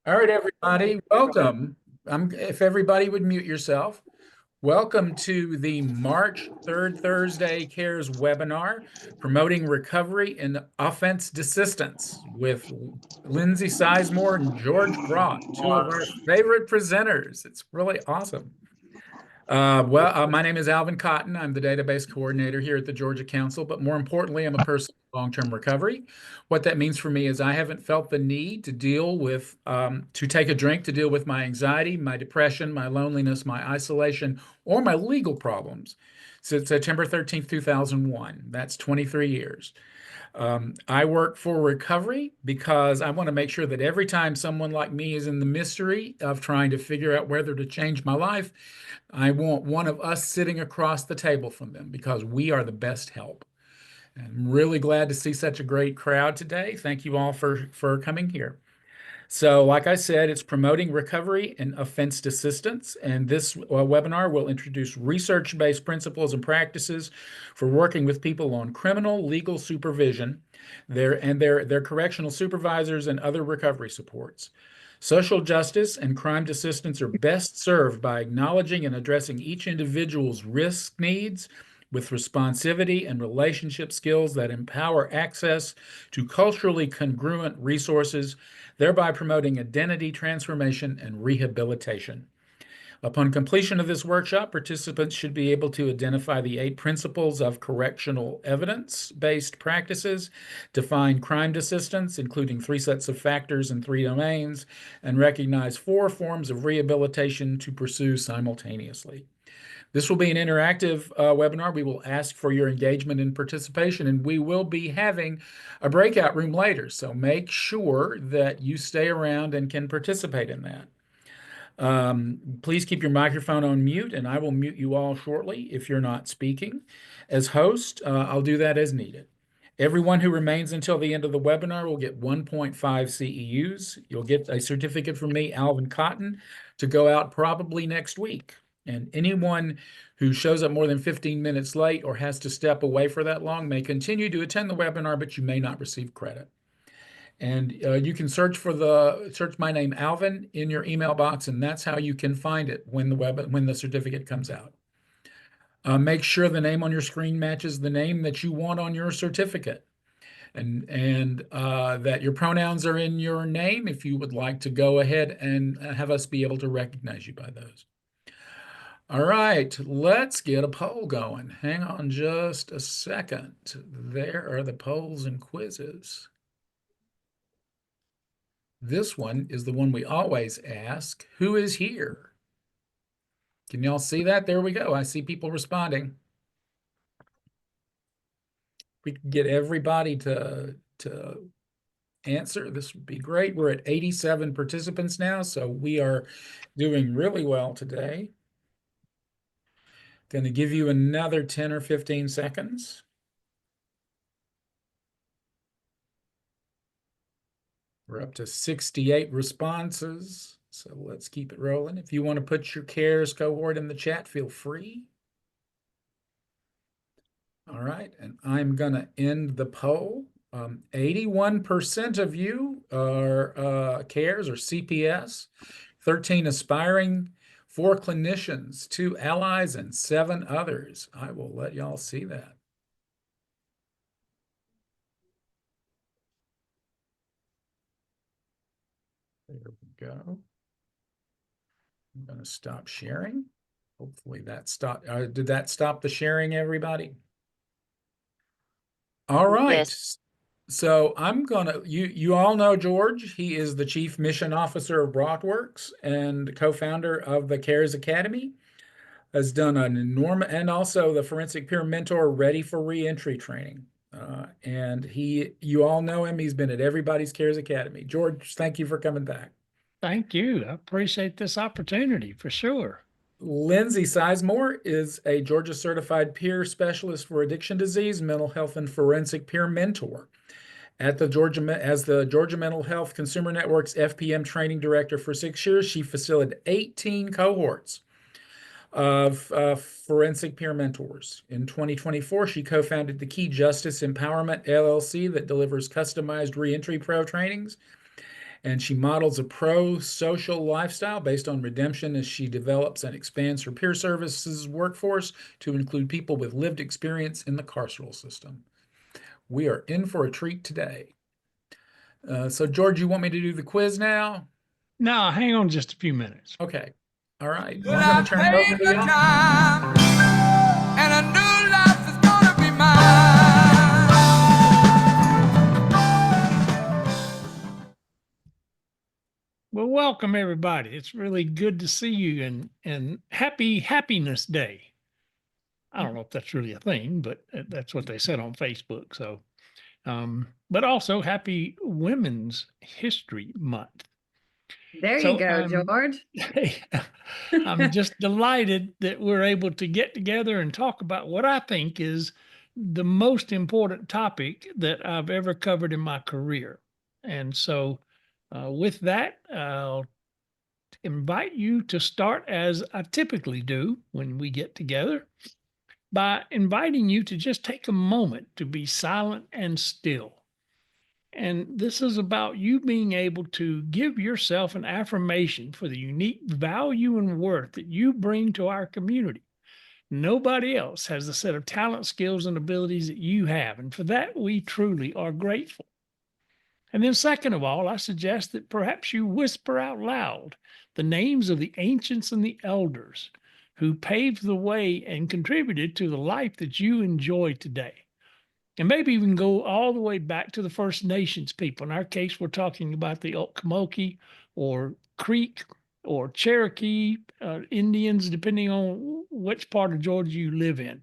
All right, everybody, welcome. If everybody would mute yourself, welcome to the March 3rd Thursday CARES webinar, Promoting Recovery in Offense Desistance with Lindsey Sizemore and George Braucht, two of our favorite presenters. It's really awesome. My name is Alvin Cotton. I'm the database coordinator here at the Georgia Council, but more importantly, I'm a person in long-term recovery. What that means for me is I haven't felt the need to to take a drink to deal with my anxiety, my depression, my loneliness, my isolation, or my legal problems since September 13th, 2001. That's 23 years. I work for recovery because I want to make sure that every time someone like me is in the mystery of trying to figure out whether to change my life, I want one of us sitting across the table from them because we are the best help. I'm really glad to see such a great crowd today. Thank you all for coming here. So, like I said, it's promoting recovery and offense desistance. And this webinar will introduce research-based principles and practices for working with people on criminal legal supervision, their correctional supervisors and other recovery supports. Social justice and crime desistance are best served by acknowledging and addressing each individual's risk needs with responsivity and relationship skills that empower access to culturally congruent resources, thereby promoting identity transformation and rehabilitation. Upon completion of this workshop, participants should be able to identify the 8 principles of correctional evidence-based practices, define crime desistance, including 3 sets of factors and 3 domains, and recognize 4 forms of rehabilitation to pursue simultaneously. This will be an interactive webinar. We will ask for your engagement and participation, and we will be having a breakout room later. So make sure that you stay around and can participate in that. Please keep your microphone on mute, and I will mute you all shortly if you're not speaking. As host, I'll do that as needed. Everyone who remains until the end of the webinar will get 1.5 CEUs. You'll get a certificate from me, Alvin Cotton, to go out probably next week. And anyone who shows up more than 15 minutes late or has to step away for that long may continue to attend the webinar, but you may not receive credit. And you can search my name Alvin in your email box, and that's how you can find it when the certificate comes out. Make sure the name on your screen matches the name that you want on your certificate, and that your pronouns are in your name if you would like to go ahead and have us be able to recognize you by those. All right, let's get a poll going. Hang on just a second. There are the polls and quizzes. This one is the one we always ask, who is here? Can y'all see that? There we go. I see people responding. We can get everybody to answer. This would be great. We're at 87 participants now, so we are doing really well today. Going to give you another 10 or 15 seconds. We're up to 68 responses, so let's keep it rolling. If you want to put your CARES cohort in the chat, feel free. All right, and I'm going to end the poll. 81% of you are CARES or CPS, 13 aspiring, 4 clinicians, 2 allies, and 7 others. I will let y'all see that. There we go. I'm going to stop sharing. Hopefully that stopped. Did that stop the sharing, everybody? All right. Yes. So you all know George. He is the Chief Mission Officer of Braucht and co-founder of the CARES Academy. Has done an enormous, and also the Forensic Peer Mentor Ready for Reentry training. And you all know him. He's been at everybody's CARES Academy. George, thank you for coming back. Thank you. I appreciate this opportunity for sure. Lindsey Sizemore is a Georgia Certified Peer Specialist for Addiction Disease, Mental Health, and Forensic Peer Mentor. As the Georgia Mental Health Consumer Network's FPM Training Director for 6 years, she facilitated 18 cohorts of forensic peer mentors. In 2024, she co-founded the Key Justice Empowerment LLC that delivers customized reentry pro trainings. and she models a pro-social lifestyle based on redemption as she develops and expands her peer services workforce to include people with lived experience in the carceral system. We are in for a treat today. So, George, you want me to do the quiz now? No, hang on just a few minutes. Okay. All right. Well, Well, I'm going to turn it over to the you. time, and a new life is gonna be mine. Well, welcome everybody. It's really good to see you and happy Happiness Day. I don't know if that's really a thing, but that's what they said on Facebook. So, but also happy Women's History Month. There you So go, George. I'm just delighted that we're able to get together and talk about what I think is the most important topic that I've ever covered in my career. And so, with that, I'll invite you to start as I typically do when we get together by inviting you to just take a moment to be silent and still. And this is about you being able to give yourself an affirmation for the unique value and worth that you bring to our community. Nobody else has the set of talent, skills, and abilities that you have. And for that, we truly are grateful. And then, second of all, I suggest that perhaps you whisper out loud the names of the ancients and the elders who paved the way and contributed to the life that you enjoy today. And maybe even go all the way back to the First Nations people. In our case, we're talking about the Okmulgee or Creek or Cherokee Indians, depending on which part of Georgia you live in.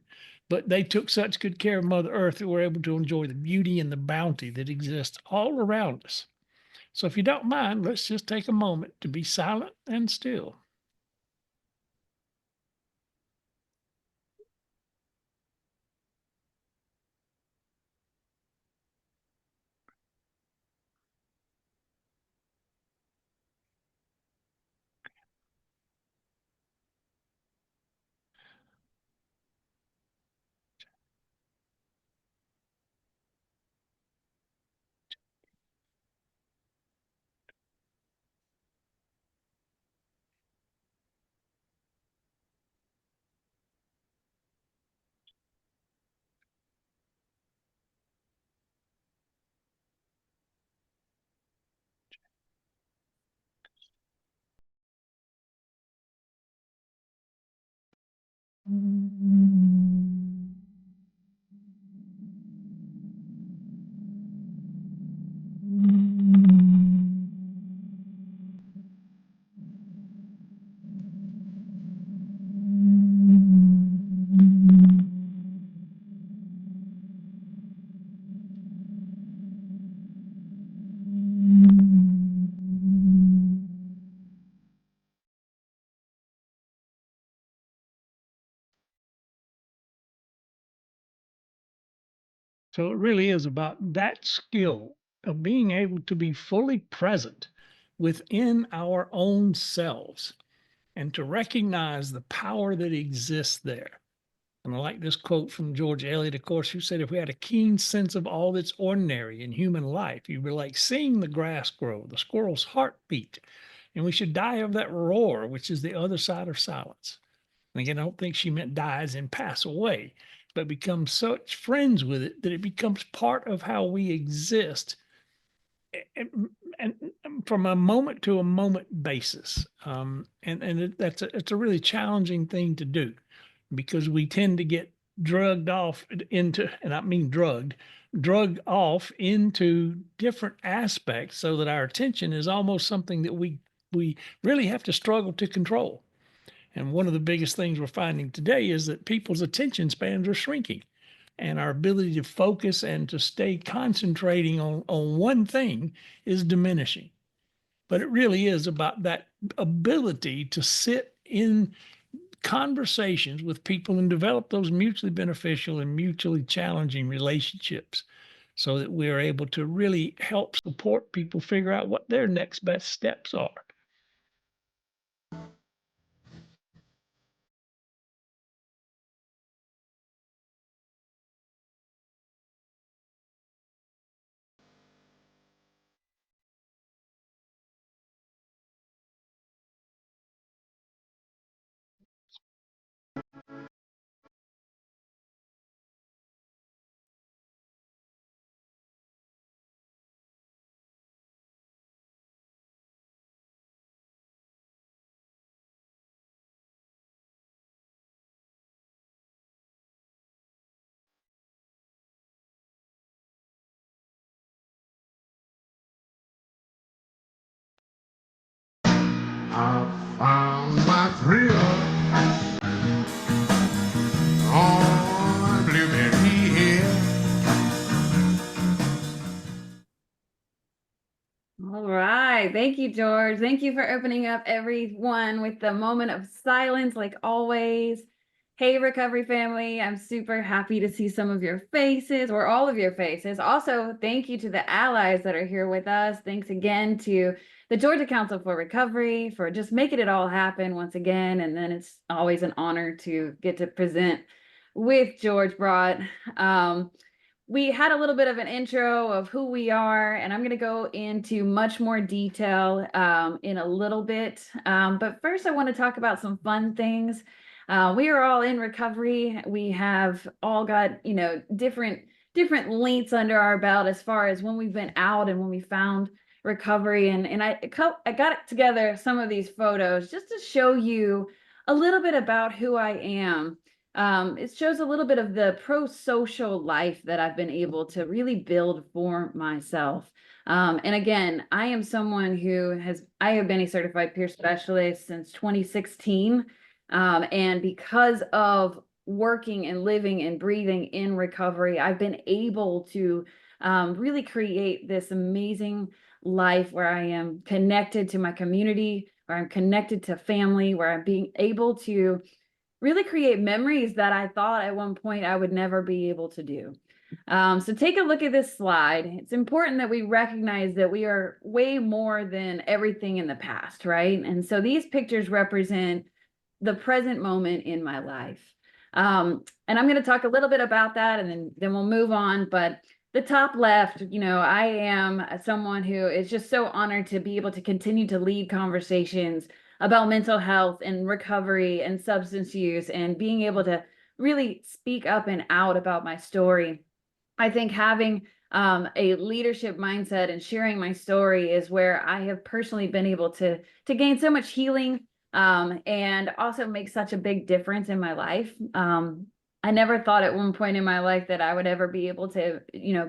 But they took such good care of Mother Earth that we're able to enjoy the beauty and the bounty that exists all around us. So if you don't mind, let's just take a moment to be silent and still. So it really is about that skill of being able to be fully present within our own selves and to recognize the power that exists there. And I like this quote from George Eliot, of course, who said, if we had a keen sense of all that's ordinary in human life, you'd be like seeing the grass grow, the squirrel's heartbeat, and we should die of that roar, which is the other side of silence. And again, I don't think she meant die as in pass away, but become such friends with it that it becomes part of how we exist and, from a moment to a moment basis. It's a really challenging thing to do because we tend to get drugged off into, and I mean drugged off into different aspects so that our attention is almost something that we really have to struggle to control. And one of the biggest things we're finding today is that people's attention spans are shrinking and our ability to focus and to stay concentrating on one thing is diminishing. But it really is about that ability to sit in conversations with people and develop those mutually beneficial and mutually challenging relationships so that we're able to really help support people figure out what their next best steps are. I found my thrill on Blueberry Hill. All right. Thank you, George. Thank you for opening up everyone with the moment of silence, like always. Hey, recovery family. I'm super happy to see some of your faces, or all of your faces. Also, thank you to the allies that are here with us. Thanks again to the Georgia Council for Recovery for just making it all happen once again. And then it's always an honor to get to present with George Braucht. We had a little bit of an intro of who we are, and I'm going to go into much more detail in a little bit. But first, I want to talk about some fun things. We are all in recovery. We have all got, different lengths under our belt as far as when we've been out and when we found recovery. And I got together some of these photos just to show you a little bit about who I am. It shows a little bit of the pro-social life that I've been able to really build for myself. And again, I am someone who I have been a certified peer specialist since 2016. And because of working and living and breathing in recovery, I've been able to really create this amazing life where I am connected to my community, where I'm connected to family, where I'm being able to really create memories that I thought at one point I would never be able to do. So take a look at this slide. It's important that we recognize that we are way more than everything in the past, right? And so these pictures represent the present moment in my life. And I'm going to talk a little bit about that, and then we'll move on. But the top left, I am someone who is just so honored to be able to continue to lead conversations about mental health and recovery and substance use, and being able to really speak up and out about my story. I think having a leadership mindset and sharing my story is where I have personally been able to gain so much healing and also make such a big difference in my life. I never thought at one point in my life that I would ever be able to,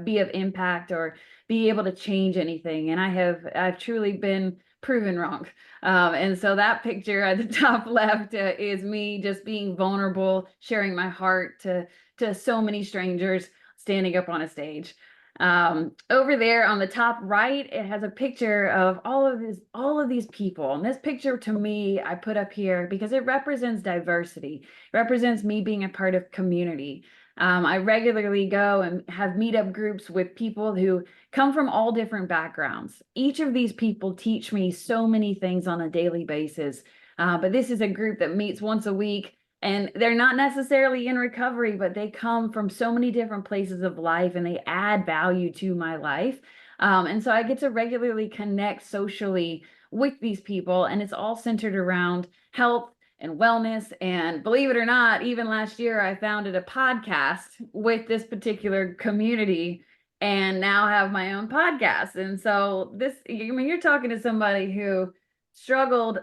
be of impact or be able to change anything. And I've truly been proven wrong. And so that picture at the top left is me just being vulnerable, sharing my heart to so many strangers, standing up on a stage. Over there on the top right, it has a picture of all of these people. And this picture, to me, I put up here because it represents diversity. It represents me being a part of community. I regularly go and have meetup groups with people who come from all different backgrounds. Each of these people teach me so many things on a daily basis. But this is a group that meets once a week, and they're not necessarily in recovery, but they come from so many different places of life, and they add value to my life. And so I get to regularly connect socially with these people, and it's all centered around health and wellness. And believe it or not, even last year, I founded a podcast with this particular community and now have my own podcast. And so you're talking to somebody who struggled,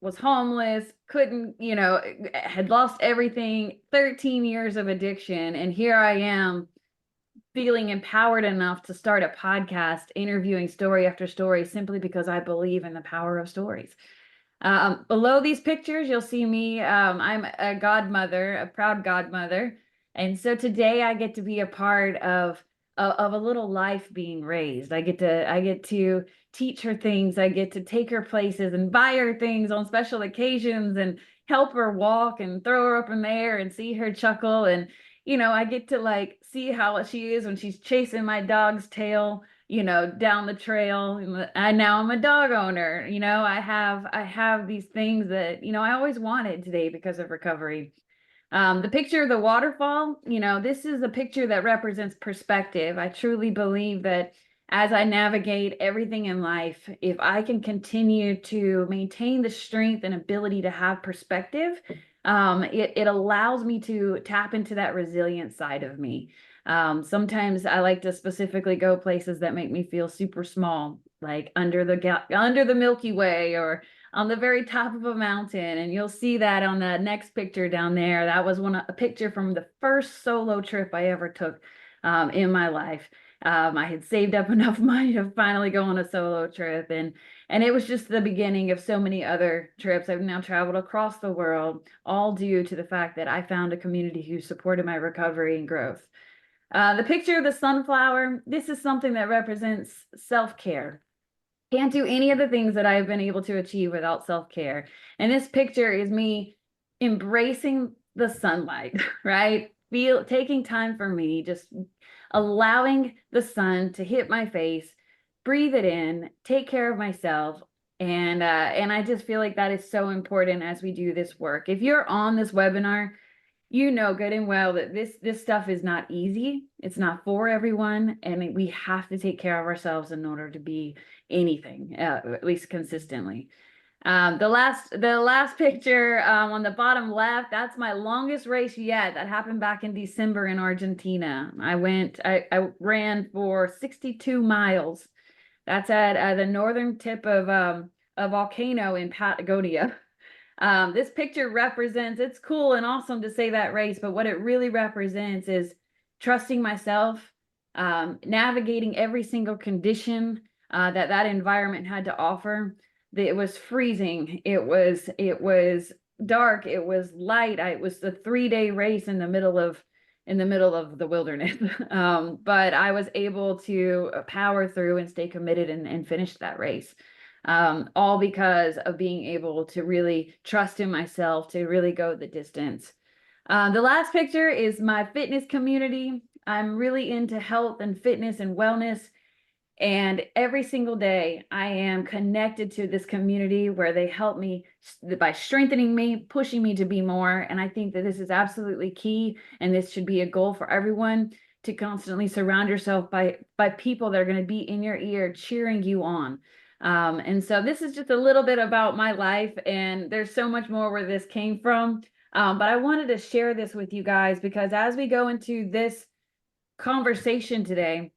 was homeless, couldn't, had lost everything, 13 years of addiction. And here I am feeling empowered enough to start a podcast, interviewing story after story, simply because I believe in the power of stories. Below these pictures, you'll see me. I'm a godmother, a proud godmother. And so today I get to be a part of a little life being raised. I get to teach her things. I get to take her places and buy her things on special occasions and help her walk and throw her up in the air and see her chuckle. And, I get to see how she is when she's chasing my dog's tail, down the trail. And now I'm a dog owner. I have these things that, I always wanted today because of recovery. The picture of the waterfall, this is a picture that represents perspective. I truly believe that as I navigate everything in life, if I can continue to maintain the strength and ability to have perspective, it allows me to tap into that resilient side of me. Sometimes I like to specifically go places that make me feel super small, like under the Milky Way or on the very top of a mountain. And you'll see that on the next picture down there. That was a picture from the first solo trip I ever took in my life. I had saved up enough money to finally go on a solo trip, and it was just the beginning of so many other trips. I've now traveled across the world, all due to the fact that I found a community who supported my recovery and growth. The picture of the sunflower, this is something that represents self-care. Can't do any of the things that I've been able to achieve without self-care. And this picture is me embracing the sunlight, right? Taking time for me, just allowing the sun to hit my face, breathe it in, take care of myself. And I just feel like that is so important as we do this work. If you're on this webinar, you know good and well that this stuff is not easy. It's not for everyone, and we have to take care of ourselves in order to be anything, at least consistently. The last picture on the bottom left, that's my longest race yet. That happened back in December in Argentina. I ran for 62 miles. That's at the northern tip of a volcano in Patagonia. This picture represents, it's cool and awesome to say that race, but what it really represents is trusting myself, navigating every single condition that environment had to offer. It was freezing, it was dark, it was light. It was a 3-day race in the middle of the wilderness. But I was able to power through and stay committed and finish that race. All because of being able to really trust in myself, to really go the distance. The last picture is my fitness community. I'm really into health and fitness and wellness. And every single day I am connected to this community where they help me by strengthening me, pushing me to be more. And I think that this is absolutely key. And this should be a goal for everyone, to constantly surround yourself by people that are going to be in your ear, cheering you on. And so this is just a little bit about my life, and there's so much more where this came from. But I wanted to share this with you guys because as we go into this conversation today,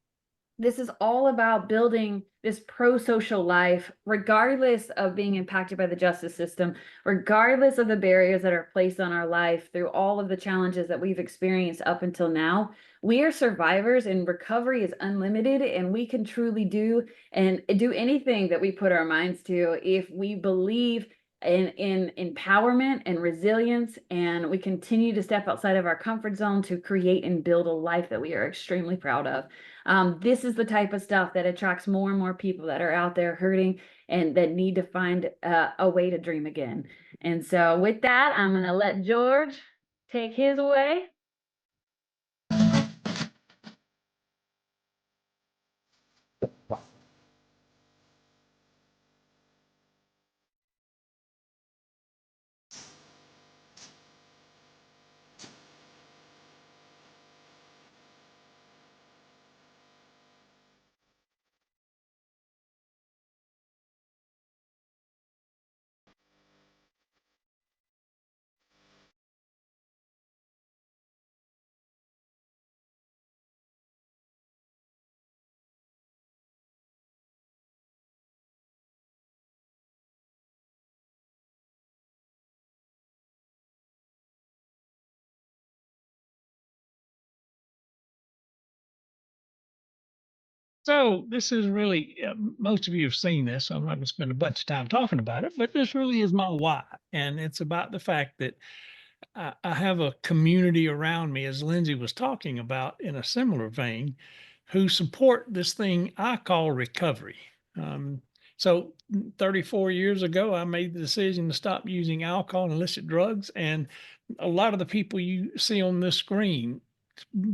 this is all about building this pro-social life, regardless of being impacted by the justice system, regardless of the barriers that are placed on our life through all of the challenges that we've experienced up until now. We are survivors, and recovery is unlimited, and we can truly do anything that we put our minds to if we believe in empowerment and resilience, and we continue to step outside of our comfort zone to create and build a life that we are extremely proud of. This is the type of stuff that attracts more and more people that are out there hurting and that need to find a way to dream again. And so with that, I'm going to let George take his away. So this is really, most of you have seen this, so I'm not going to spend a bunch of time talking about it, but this really is my why. And it's about the fact that I have a community around me, as Lindsey was talking about in a similar vein, who support this thing I call recovery. So 34 years ago, I made the decision to stop using alcohol and illicit drugs. And a lot of the people you see on this screen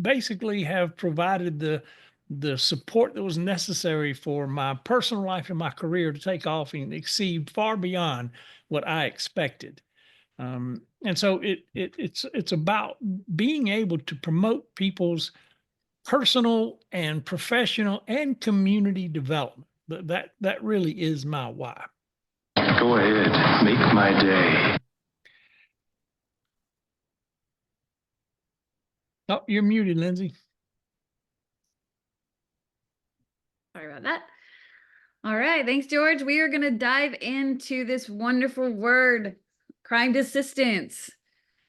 basically have provided the support that was necessary for my personal life and my career to take off and exceed far beyond what I expected. And so it's about being able to promote people's personal and professional and community development. That really is my why. Go ahead, make my day. Oh, you're muted, Lindsey. Sorry about that. All right, thanks, George. We are going to dive into this wonderful word, crime desistance.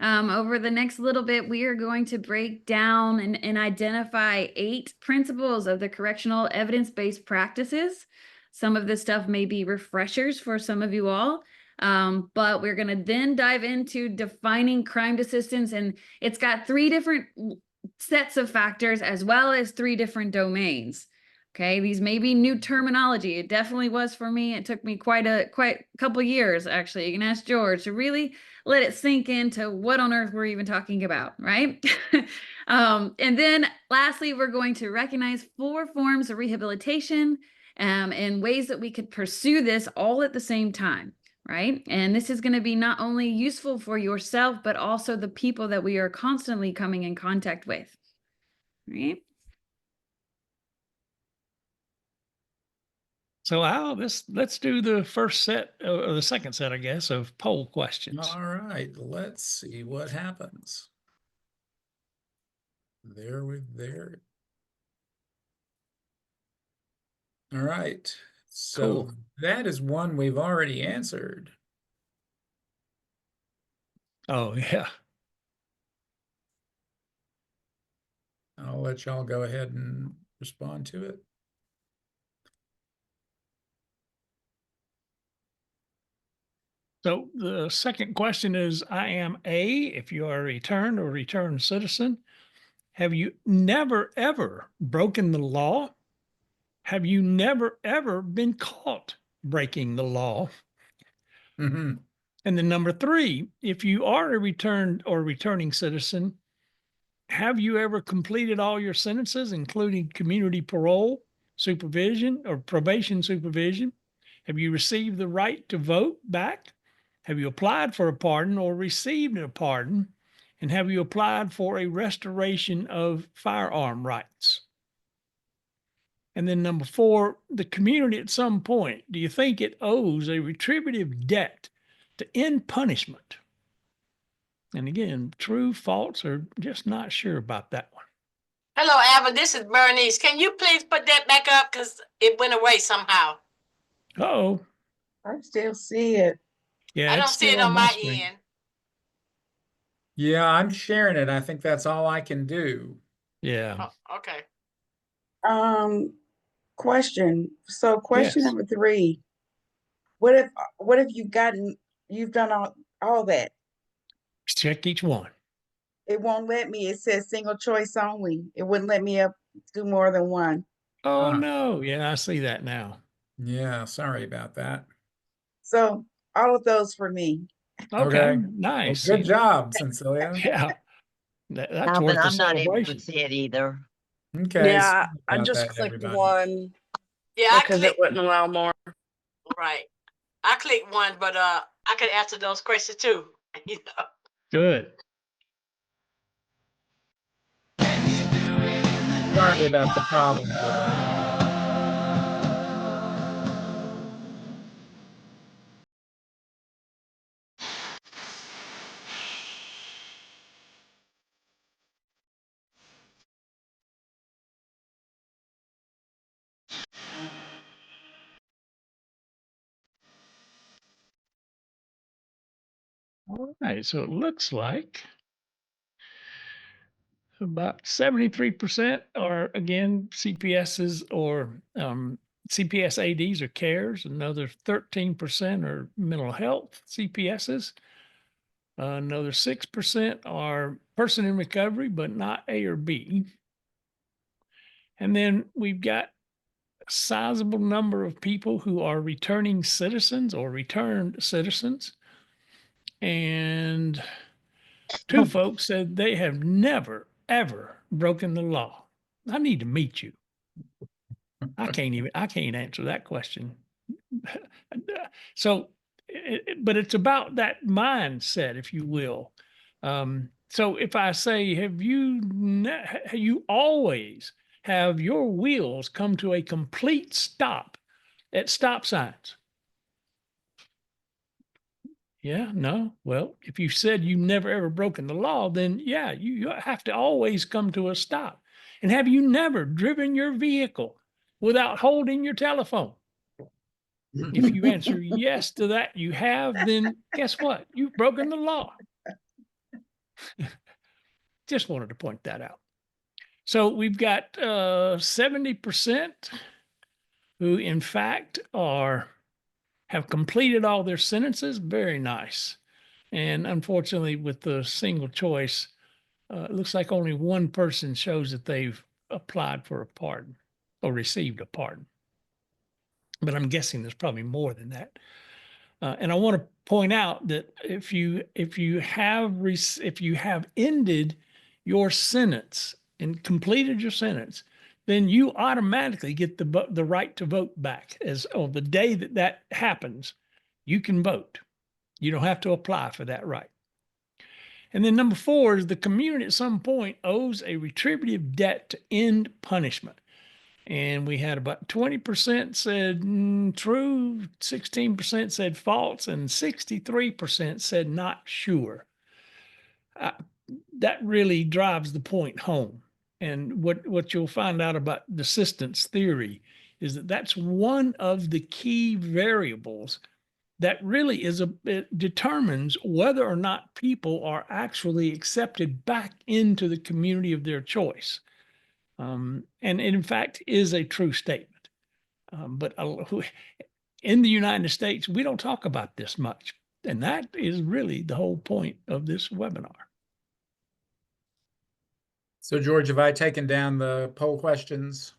Over the next little bit, we are going to break down and identify 8 principles of the correctional evidence-based practices. Some of this stuff may be refreshers for some of you all, but we're going to then dive into defining crime desistance, and it's got 3 different sets of factors as well as 3 different domains. Okay, these may be new terminology. It definitely was for me. It took me quite a couple years, actually. You can ask George to really let it sink into what on earth we're even talking about, right? And then lastly, we're going to recognize 4 forms of rehabilitation and ways that we could pursue this all at the same time, right? And this is going to be not only useful for yourself, but also the people that we are constantly coming in contact with, right? So let's do the first set or the second set, I guess, of poll questions. All right, let's see what happens. There. All right, so Cool. that is one we've already answered. Oh, yeah. I'll let y'all go ahead and respond to it. So the second question is, I am A, if you are a returned or returned citizen. Have you never, ever broken the law? Have you never, ever been caught breaking the law? Mhm. And then number 3, if you are a returned or returning citizen, have you ever completed all your sentences, including community parole, supervision, or probation supervision? Have you received the right to vote back? Have you applied for a pardon or received a pardon? And have you applied for a restoration of firearm rights? And then number 4, the community at some point, do you think it owes a retributive debt to end punishment? And again, true, false, or just not sure about that one. Hello, Alvin. This is Bernice. Can you please put that back up? Because it went away somehow. Uh-oh. I still see it. Yeah, I don't it's see it still on my screen. end. Yeah, I'm sharing it. I think that's all I can do. Yeah. Oh, okay. Question. So question Yes. number 3. What if you've done all that? Check each one. It won't let me. It says single choice only. It wouldn't let me do more than one. Oh, Huh. no. Yeah, I see that now. Yeah, sorry about that. So all of those for me. Okay. Well, Nice. good job, Cecilia. Yeah. That's Alvin, worth a I'm not able celebration. to see it either. Okay, Yeah, sorry I about just that, clicked everybody. one Yeah, I because it clicked. wouldn't allow more. Right. I clicked one, but I could answer those questions too. You know. Good. Sorry about the problem with it. All right. So it looks like about 73% are, again, CPSs or CPS ADs or CARES. Another 13% are mental health CPSs. Another 6% are person in recovery, but not A or B. And then we've got a sizable number of people who are returning citizens or returned citizens. And 2 folks said they have never, ever broken the law. I need to meet you. I can't answer that question. So, but it's about that mindset, if you will. So if I say, have you always have your wheels come to a complete stop at stop signs? Yeah, no. Well, if you said you never ever broken the law, then yeah, you have to always come to a stop. And have you never driven your vehicle without holding your telephone? If you answer yes to that, you have, then guess what? You've broken the law. Just wanted to point that out. So we've got 70% who, in fact, have completed all their sentences. Very nice. And unfortunately, with the single choice, it looks like only one person shows that they've applied for a pardon or received a pardon. But I'm guessing there's probably more than that. And I want to point out that if you have ended your sentence and completed your sentence, then you automatically get the right to vote back. As on the day that happens, you can vote. You don't have to apply for that right. And then number 4 is the community at some point owes a retributive debt to end punishment. And we had about 20% said true, 16% said false, and 63% said not sure. That really drives the point home. And what you'll find out about desistance theory is that that's one of the key variables that really it determines whether or not people are actually accepted back into the community of their choice. And it, in fact, is a true statement. But in the United States, we don't talk about this much. And that is really the whole point of this webinar. So, George, have I taken down the poll questions?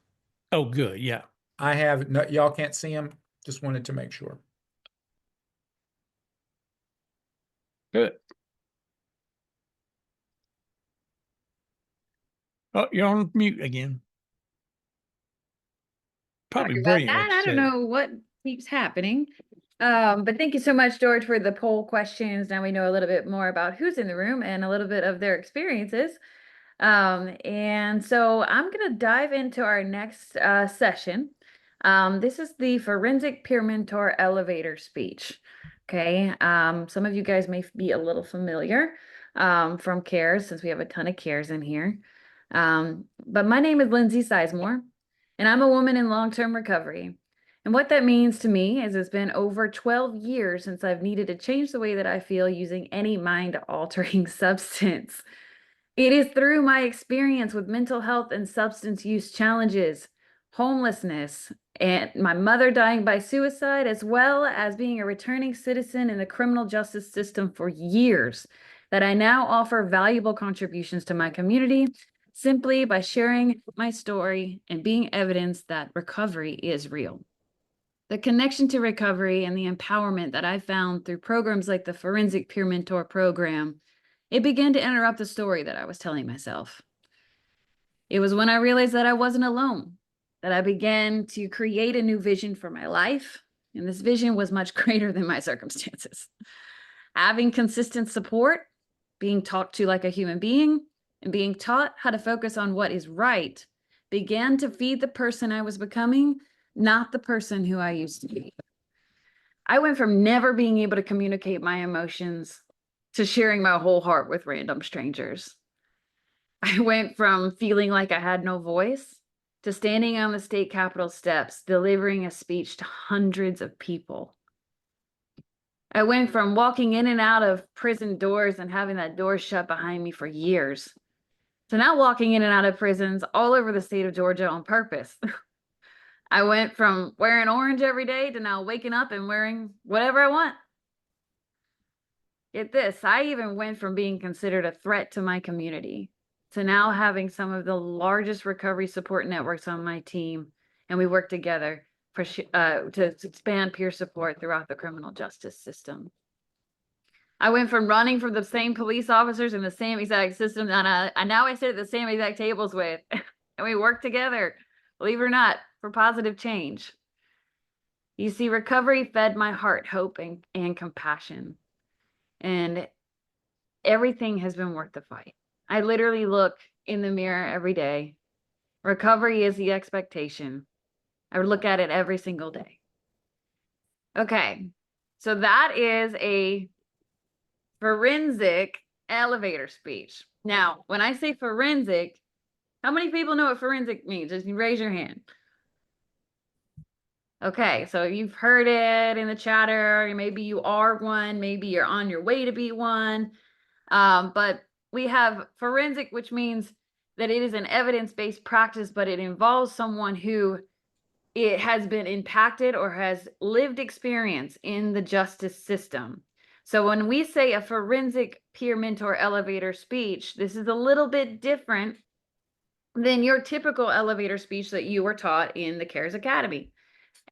Oh, good. Yeah. I have. No, y'all can't see them. Just wanted to make sure. Good. Oh, you're on mute again. Probably Sorry about brilliant. that. I don't know what keeps happening. But thank you so much, George, for the poll questions. Now we know a little bit more about who's in the room and a little bit of their experiences. And so I'm going to dive into our next session. This is the forensic peer mentor elevator speech. Okay. Some of you guys may be a little familiar from CARES, since we have a ton of CARES in here. But my name is Lindsey Sizemore, and I'm a woman in long-term recovery. And what that means to me is it's been over 12 years since I've needed to change the way that I feel using any mind-altering substance. It is through my experience with mental health and substance use challenges, homelessness, and my mother dying by suicide, as well as being a returning citizen in the criminal justice system for years, that I now offer valuable contributions to my community simply by sharing my story and being evidence that recovery is real. The connection to recovery and the empowerment that I found through programs like the Forensic Peer Mentor Program, it began to interrupt the story that I was telling myself. It was when I realized that I wasn't alone, that I began to create a new vision for my life. And this vision was much greater than my circumstances. Having consistent support, being talked to like a human being, and being taught how to focus on what is right began to feed the person I was becoming, not the person who I used to be. I went from never being able to communicate my emotions to sharing my whole heart with random strangers. I went from feeling like I had no voice to standing on the state capitol steps, delivering a speech to hundreds of people. I went from walking in and out of prison doors and having that door shut behind me for years to now walking in and out of prisons all over the state of Georgia on purpose. I went from wearing orange every day to now waking up and wearing whatever I want. Get this, I even went from being considered a threat to my community to now having some of the largest recovery support networks on my team, and we work together for to expand peer support throughout the criminal justice system. I went from running from the same police officers in the same exact system that now I sit at the same exact tables with, and we work together, believe it or not, for positive change. You see, recovery fed my heart, hope, and compassion. And everything has been worth the fight. I literally look in the mirror every day. Recovery is the expectation. I look at it every single day. Okay, so that is a forensic elevator speech. Now, when I say forensic, how many people know what forensic means? Just raise your hand. Okay, so you've heard it in the chatter, maybe you are one, maybe you're on your way to be one. But we have forensic, which means that it is an evidence-based practice, but it involves someone who it has been impacted or has lived experience in the justice system. So when we say a forensic peer mentor elevator speech, this is a little bit different than your typical elevator speech that you were taught in the CARES Academy.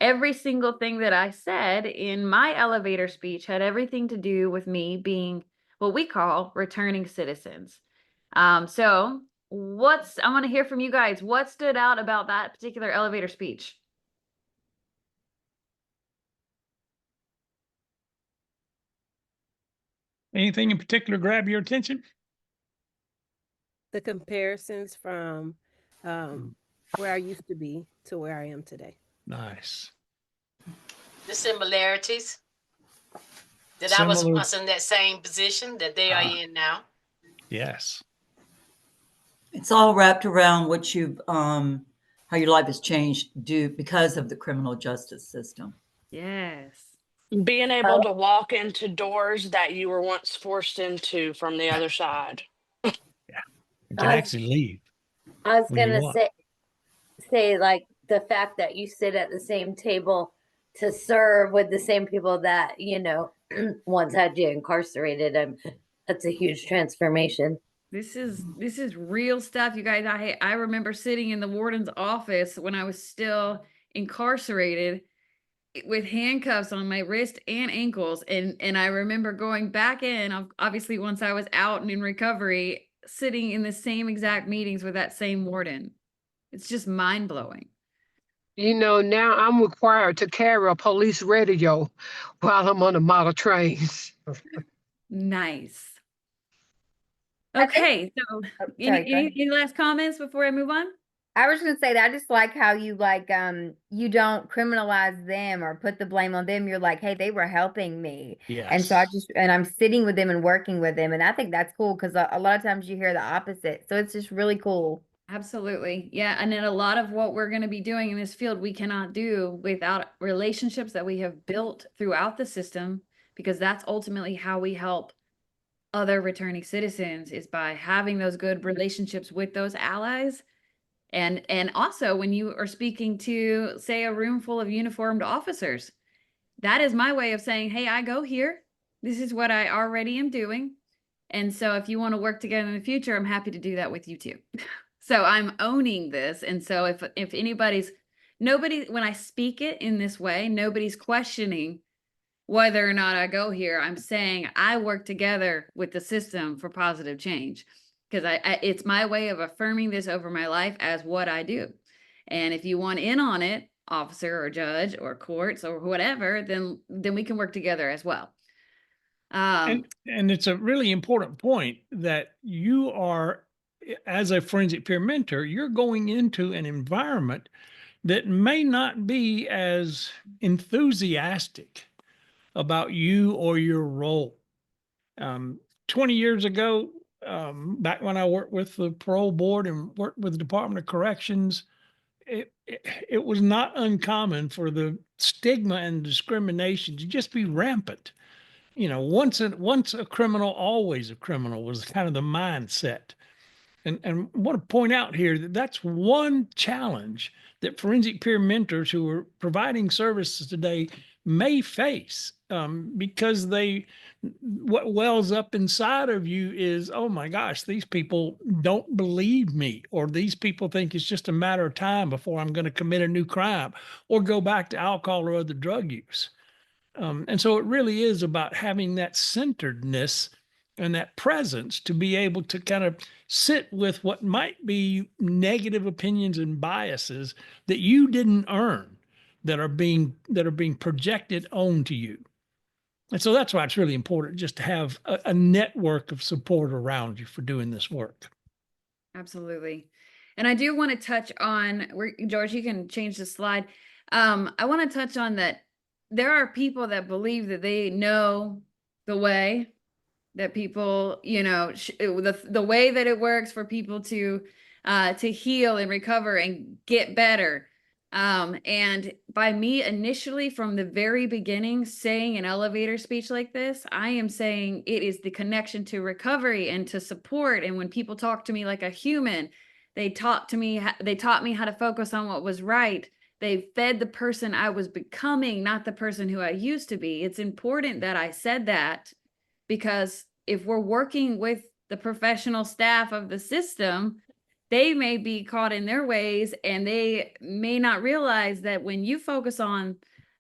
Every single thing that I said in my elevator speech had everything to do with me being what we call returning citizens. So I want to hear from you guys. What stood out about that particular elevator speech? Anything in particular grab your attention? The comparisons from where I used to be to where I am today. Nice. The similarities. That I was Similar. once in that same position that they are in now. Yes. It's all wrapped around what you've, how your life has changed because of the criminal justice system. Yes. Being able to walk into doors that you were once forced into from the other side. You can actually leave. I was when you gonna want. say like the fact that you sit at the same table to serve with the same people that, you know, once had you incarcerated. That's a huge transformation. This is real stuff, you guys. I remember sitting in the warden's office when I was still incarcerated with handcuffs on my wrist and ankles, and I remember going back in, obviously once I was out and in recovery, sitting in the same exact meetings with that same warden. It's just mind-blowing. You know, now I'm required to carry a police radio while I'm on the model trains. Nice. Okay, so any last comments before I move on? I was gonna say that I just like how you you don't criminalize them or put the blame on them. You're like, hey, they were helping me. Yes. And so I'm sitting with them and working with them. And I think that's cool because a lot of times you hear the opposite. So it's just really cool. Absolutely. Yeah. And then a lot of what we're going to be doing in this field, we cannot do without relationships that we have built throughout the system, because that's ultimately how we help other returning citizens, is by having those good relationships with those allies. And also when you are speaking to, say, a room full of uniformed officers, that is my way of saying, hey, I go here. This is what I already am doing. And so if you want to work together in the future, I'm happy to do that with you too. So I'm owning this. And so if nobody, when I speak it in this way, nobody's questioning whether or not I go here. I'm saying I work together with the system for positive change, because it's my way of affirming this over my life as what I do. And if you want in on it, officer or judge or courts or whatever, then we can work together as well. And it's a really important point that you are, as a forensic peer mentor, you're going into an environment that may not be as enthusiastic about you or your role. 20 years ago, back when I worked with the parole board and worked with the Department of Corrections, it was not uncommon for the stigma and discrimination to just be rampant. You know, once a criminal, always a criminal was kind of the mindset. And I want to point out here that that's one challenge that forensic peer mentors who are providing services today may face, because what wells up inside of you is, oh my gosh, these people don't believe me, or these people think it's just a matter of time before I'm going to commit a new crime or go back to alcohol or other drug use. And so it really is about having that centeredness and that presence to be able to kind of sit with what might be negative opinions and biases that you didn't earn, that are being projected onto you. And so that's why it's really important just to have a network of support around you for doing this work. Absolutely. And I do want to touch on, George, you can change the slide. I want to touch on that there are people that believe that they know the way that people, the way that it works for people to heal and recover and get better. And by me initially from the very beginning saying an elevator speech like this, I am saying it is the connection to recovery and to support. And when people talk to me like a human, they taught me how to focus on what was right. They fed the person I was becoming, not the person who I used to be. It's important that I said that, because if we're working with the professional staff of the system, they may be caught in their ways, and they may not realize that when you focus on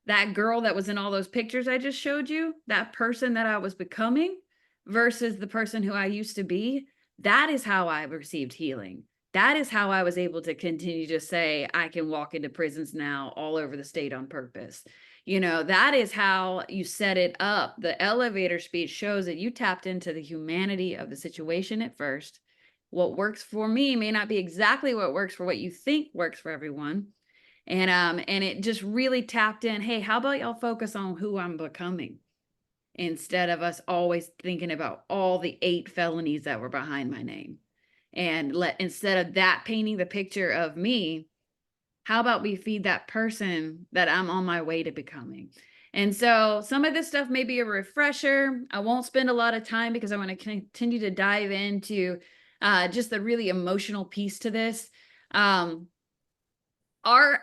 that girl that was in all those pictures I just showed you, that person that I was becoming versus the person who I used to be, that is how I received healing. That is how I was able to continue to say, I can walk into prisons now all over the state on purpose. You know, that is how you set it up. The elevator speech shows that you tapped into the humanity of the situation at first. What works for me may not be exactly what works for what you think works for everyone. And it just really tapped in, hey, how about y'all focus on who I'm becoming instead of us always thinking about all the 8 felonies that were behind my name. And instead of that painting the picture of me, how about we feed that person that I'm on my way to becoming? And so some of this stuff may be a refresher. I won't spend a lot of time because I want to continue to dive into just the really emotional piece to this. Our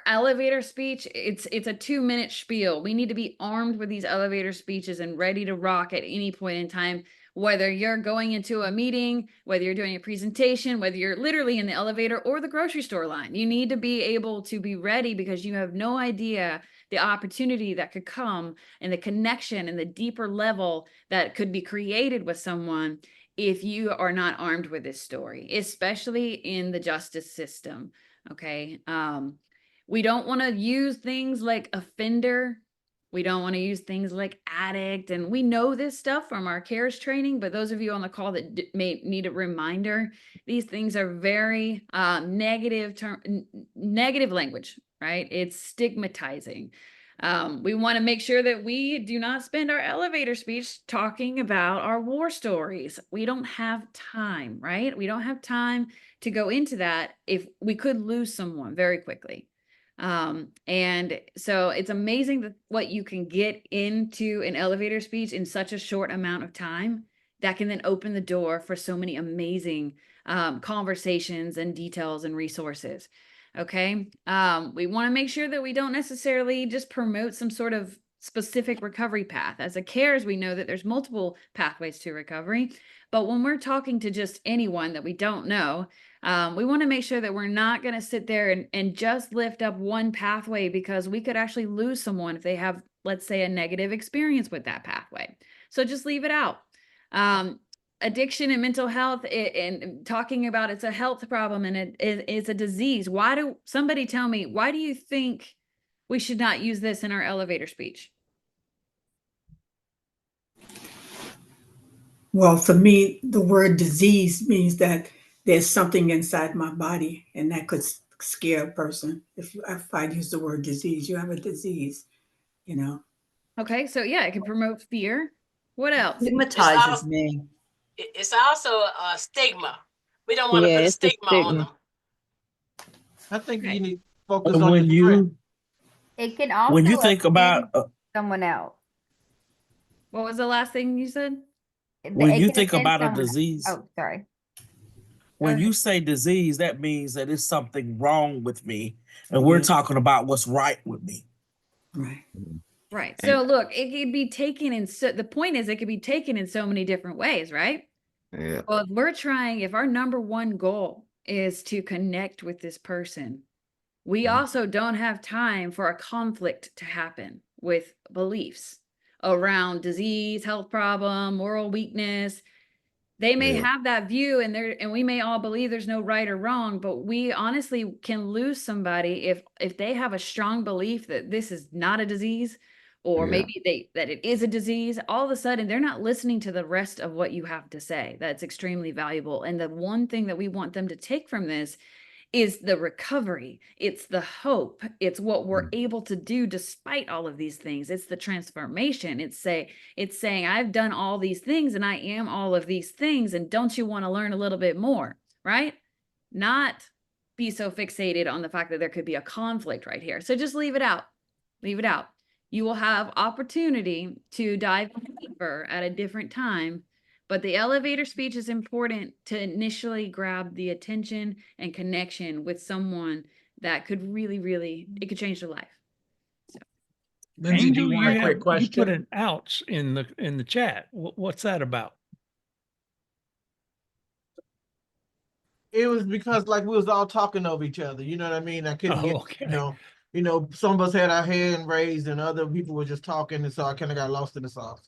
elevator speech, it's a 2-minute spiel. We need to be armed with these elevator speeches and ready to rock at any point in time, whether you're going into a meeting, whether you're doing a presentation, whether you're literally in the elevator or the grocery store line. You need to be able to be ready, because you have no idea the opportunity that could come and the connection and the deeper level that could be created with someone if you are not armed with this story, especially in the justice system. Okay. We don't want to use things like offender. We don't want to use things like addict. And we know this stuff from our CARES training, but those of you on the call that may need a reminder, these things are very negative language, right? It's stigmatizing. We want to make sure that we do not spend our elevator speech talking about our war stories. We don't have time, right? We don't have time to go into that if we could lose someone very quickly. And so it's amazing that what you can get into an elevator speech in such a short amount of time that can then open the door for so many amazing conversations and details and resources. Okay. We want to make sure that we don't necessarily just promote some sort of specific recovery path. As a CARES, we know that there's multiple pathways to recovery, but when we're talking to just anyone that we don't know, we want to make sure that we're not going to sit there and just lift up one pathway, because we could actually lose someone if they have, let's say, a negative experience with that pathway. So just leave it out. Addiction and mental health, and talking about it's a health problem and it's a disease. Somebody tell me, why do you think we should not use this in our elevator speech? Well, for me, the word disease means that there's something inside my body, and that could scare a person. If I use the word disease, you have a disease, you know. Okay, so yeah, it can promote fear. What else? Stigmatizes me. It's also a stigma. We don't want to put a stigma on them. I think you need to focus on When your strength. It can also When you think about someone else. What was the last thing you said? when It you can think offend about a someone. disease, Oh, sorry. when you say disease, that means that it's something wrong with me, and we're talking about what's right with me. Right. Right. So look, it could be taken in the point is it could be taken in so many different ways, right? Yeah. Well, if our number one goal is to connect with this person, we also don't have time for a conflict to happen with beliefs around disease, health problem, moral weakness. They may have that view, and we may all believe there's no right or wrong, but we honestly can lose somebody if they have a strong belief that this is not a disease, or maybe that it is a disease. All of a sudden, they're not listening to the rest of what you have to say. That's extremely valuable. And the one thing that we want them to take from this is the recovery. It's the hope. It's what we're able to do despite all of these things. It's the transformation. It's saying, I've done all these things and I am all of these things. And don't you want to learn a little bit more, right? Not be so fixated on the fact that there could be a conflict right here. So just leave it out. Leave it out. You will have opportunity to dive deeper at a different time, but the elevator speech is important to initially grab the attention and connection with someone that could really, really, it could change their life. Lindsey, do you want a quick You put question? an ouch in the chat. What's that about? It was because like we was all talking over each other. You know what I mean? I couldn't get, okay. you know, some of us had our hand raised and other people were just talking, and so I kind of got lost in the sauce.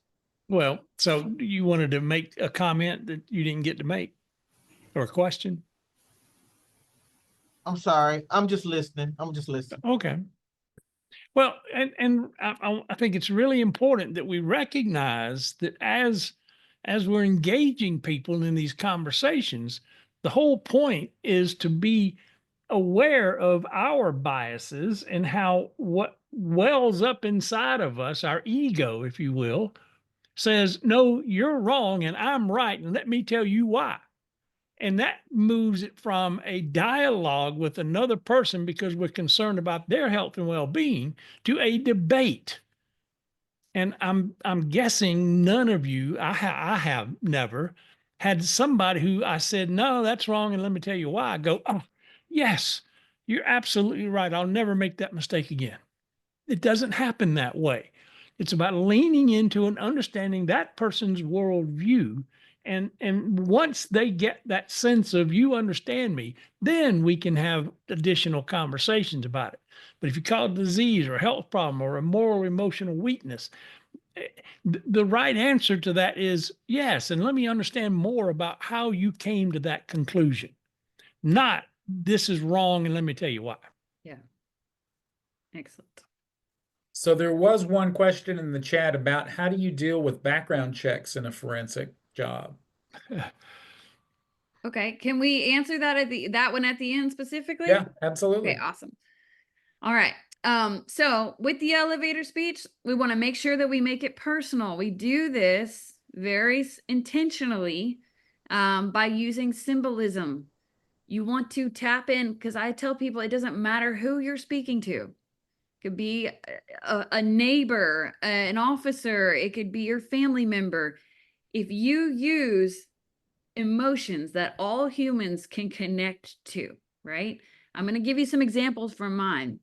Well, so you wanted to make a comment that you didn't get to make, or a question? I'm sorry. I'm just listening. Okay. Well, and I think it's really important that we recognize that as we're engaging people in these conversations, the whole point is to be aware of our biases and how what wells up inside of us, our ego, if you will, says, no, you're wrong and I'm right. And let me tell you why. And that moves it from a dialogue with another person because we're concerned about their health and well-being to a debate. And I'm guessing none of you, I have never had somebody who I said, no, that's wrong. And let me tell you why. I go, oh, yes, you're absolutely right. I'll never make that mistake again. It doesn't happen that way. It's about leaning into and understanding that person's worldview. And once they get that sense of you understand me, then we can have additional conversations about it. But if you call it disease or a health problem or a moral emotional weakness, the right answer to that is yes. And let me understand more about how you came to that conclusion. Not this is wrong and let me tell you why. Yeah. Excellent. So there was one question in the chat about how do you deal with background checks in a forensic job? Okay, can we answer that at that one at the end specifically? Yeah, absolutely. Okay, awesome. All right. So with the elevator speech, we want to make sure that we make it personal. We do this very intentionally by using symbolism. You want to tap in, because I tell people it doesn't matter who you're speaking to. It could be a neighbor, an officer, it could be your family member. If you use emotions that all humans can connect to, right? I'm going to give you some examples from mine.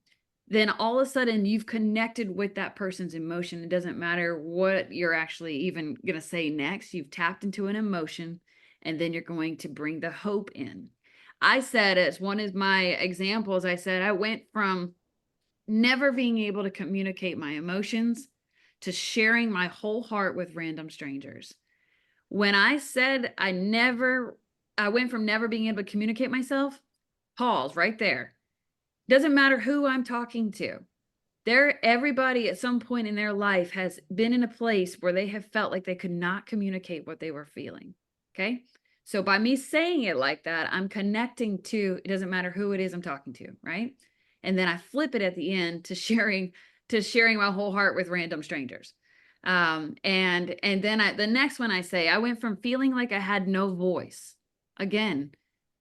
Then all of a sudden you've connected with that person's emotion. It doesn't matter what you're actually even going to say next. You've tapped into an emotion, and then you're going to bring the hope in. I said, as one of my examples, I said, I went from never being able to communicate my emotions to sharing my whole heart with random strangers. When I said I went from never being able to communicate myself, pause right there. Doesn't matter who I'm talking to. Everybody at some point in their life has been in a place where they have felt like they could not communicate what they were feeling. Okay. So by me saying it like that, I'm connecting to, it doesn't matter who it is I'm talking to, right? And then I flip it at the end to sharing my whole heart with random strangers. And then the next one I say, I went from feeling like I had no voice. Again,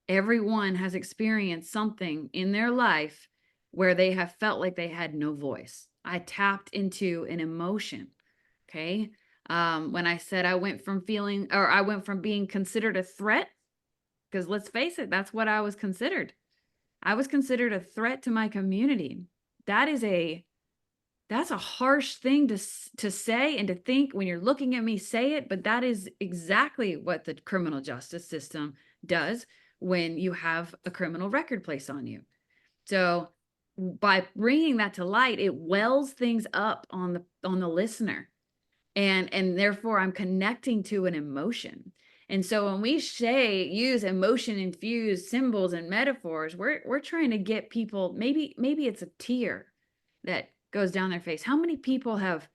everyone has experienced something in their life where they have felt like they had no voice. I tapped into an emotion. Okay. When I said I went from being considered a threat, because let's face it, that's what I was considered. I was considered a threat to my community. That's a harsh thing to say and to think when you're looking at me say it, but that is exactly what the criminal justice system does when you have a criminal record placed on you. So by bringing that to light, it wells things up on the listener. And therefore I'm connecting to an emotion. And so when we use emotion infused symbols and metaphors, we're trying to get people, maybe it's a tear that goes down their face. How many people have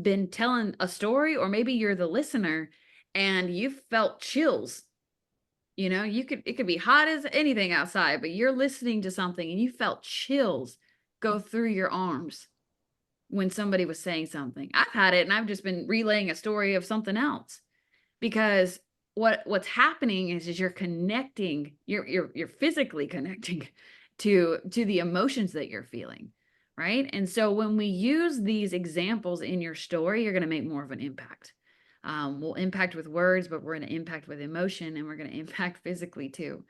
been telling a story, or maybe you're the listener and you felt chills? You know, it could be hot as anything outside, but you're listening to something and you felt chills go through your arms when somebody was saying something. I've had it, and I've just been relaying a story of something else, because what's happening is you're connecting, you're physically connecting to the emotions that you're feeling, right? And so when we use these examples in your story, you're going to make more of an impact. We'll impact with words, but we're going to impact with emotion, and we're going to impact physically too.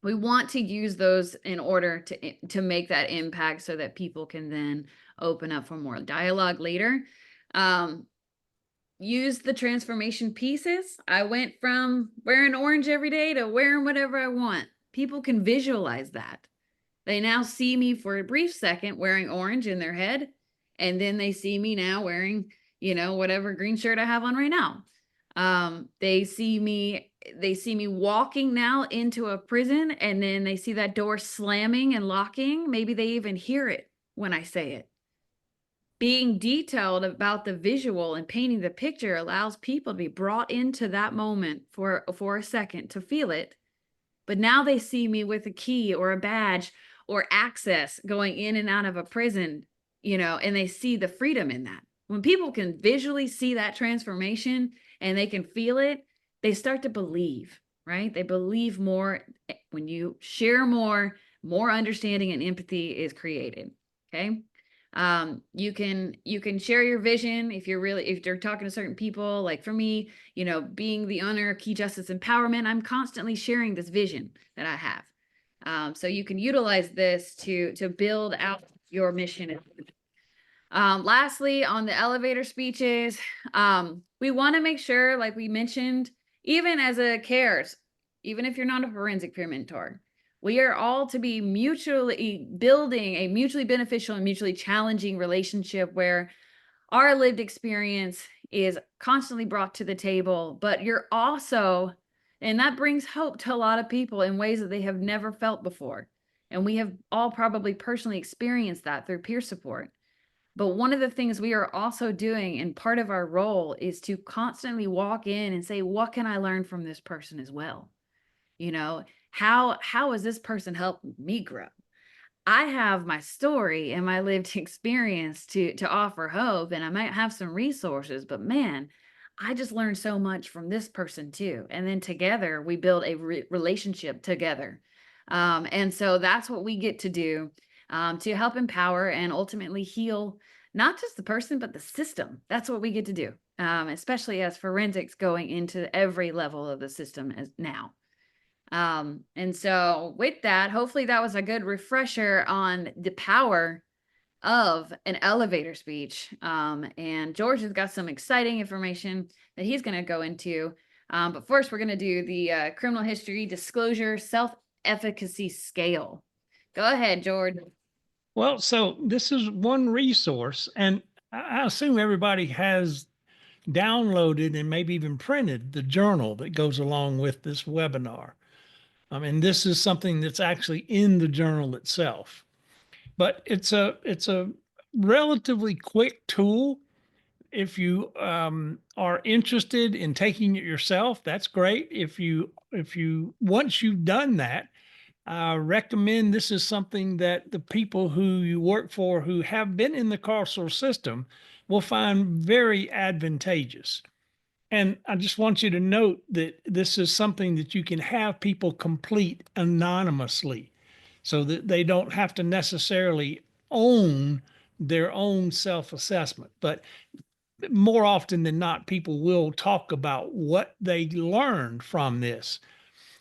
We want to use those in order to make that impact so that people can then open up for more dialogue later. Use the transformation pieces. I went from wearing orange every day to wearing whatever I want. People can visualize that. They now see me for a brief second wearing orange in their head, and then they see me now wearing, whatever green shirt I have on right now. They see me walking now into a prison, and then they see that door slamming and locking. Maybe they even hear it when I say it. Being detailed about the visual and painting the picture allows people to be brought into that moment for a second to feel it. But now they see me with a key or a badge or access going in and out of a prison, and they see the freedom in that. When people can visually see that transformation and they can feel it, they start to believe, right? They believe more. When you share more understanding and empathy is created. Okay. You can share your vision if you're talking to certain people. Like for me, being the owner of Key Justice Empowerment, I'm constantly sharing this vision that I have. So you can utilize this to build out your mission. Lastly, on the elevator speeches, we want to make sure, like we mentioned, even as a CARES, even if you're not a forensic peer mentor, we are all to be mutually building a mutually beneficial and mutually challenging relationship where our lived experience is constantly brought to the table, but you're also, and that brings hope to a lot of people in ways that they have never felt before. And we have all probably personally experienced that through peer support. But one of the things we are also doing, and part of our role, is to constantly walk in and say, what can I learn from this person as well? How has this person helped me grow? I have my story and my lived experience to offer hope, and I might have some resources, but man, I just learned so much from this person too. And then together we build a relationship together. And so that's what we get to do to help empower and ultimately heal not just the person, but the system. That's what we get to do, especially as forensics going into every level of the system as now. And so with that, hopefully that was a good refresher on the power of an elevator speech. And George has got some exciting information that he's going to go into. But first, we're going to do the criminal history disclosure self-efficacy scale. Go ahead, George. Well, so this is one resource, and I assume everybody has downloaded and maybe even printed the journal that goes along with this webinar. And this is something that's actually in the journal itself. But it's a relatively quick tool. If you are interested in taking it yourself, that's great. If you once you've done that, I recommend this is something that the people who you work for who have been in the carceral system will find very advantageous. And I just want you to note that this is something that you can have people complete anonymously so that they don't have to necessarily own their own self-assessment. But more often than not, people will talk about what they learned from this.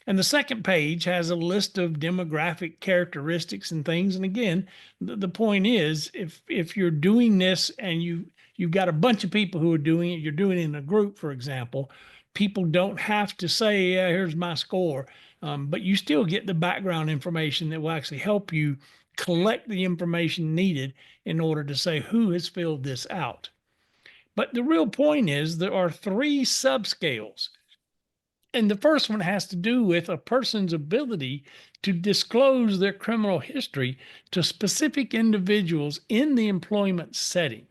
And the second page has a list of demographic characteristics and things. And again, the point is, if you're doing this and you've got a bunch of people who are doing it, you're doing it in a group, for example, people don't have to say, yeah, here's my score. But you still get the background information that will actually help you collect the information needed in order to say who has filled this out. But the real point is there are 3 subscales. And the first one has to do with a person's ability to disclose their criminal history to specific individuals in the employment setting.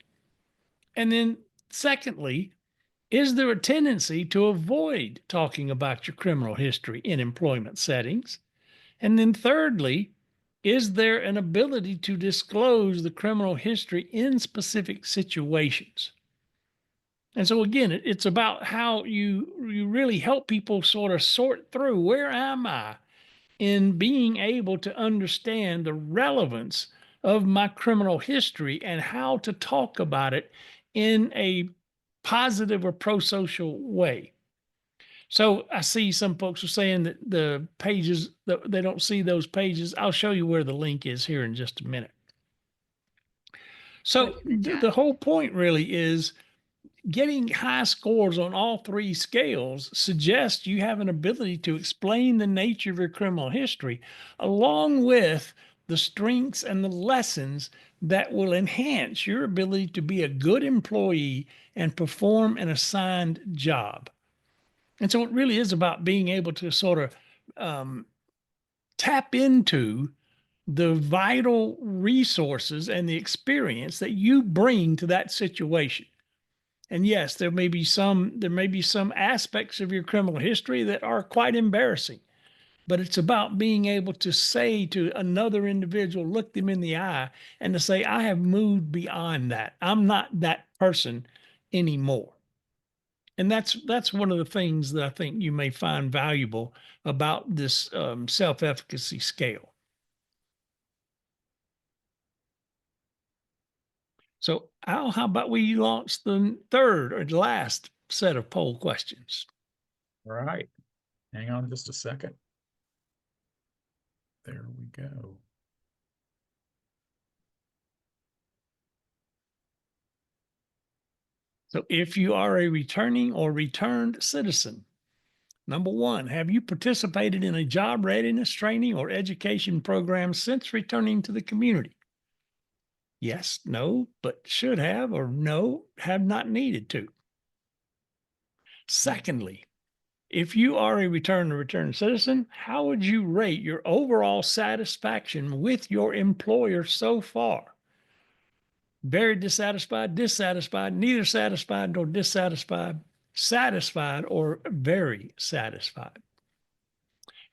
And then secondly, is there a tendency to avoid talking about your criminal history in employment settings? And then thirdly, is there an ability to disclose the criminal history in specific situations? And so again, it's about how you really help people sort of sort through, where am I in being able to understand the relevance of my criminal history and how to talk about it in a positive or pro-social way. So I see some folks are saying that the pages, they don't see those pages. I'll show you where the link is here in just a minute. So the whole point really is getting high scores on all three scales suggests you have an ability to explain the nature of your criminal history, along with the strengths and the lessons that will enhance your ability to be a good employee and perform an assigned job. And so it really is about being able to sort of tap into the vital resources and the experience that you bring to that situation. And yes, there may be some aspects of your criminal history that are quite embarrassing, but it's about being able to say to another individual, look them in the eye, and to say, I have moved beyond that. I'm not that person anymore. And that's one of the things that I think you may find valuable about this self-efficacy scale. So Al, how about we launch the third or the last set of poll questions? All right. Hang on just a second. There we go. So if you are a returning or returned citizen, number one, have you participated in a job readiness training or education program since returning to the community? Yes, no, but should have, or no, have not needed to. Secondly, if you are a returned citizen, how would you rate your overall satisfaction with your employer so far? Very dissatisfied, dissatisfied, neither satisfied nor dissatisfied, satisfied, or very satisfied.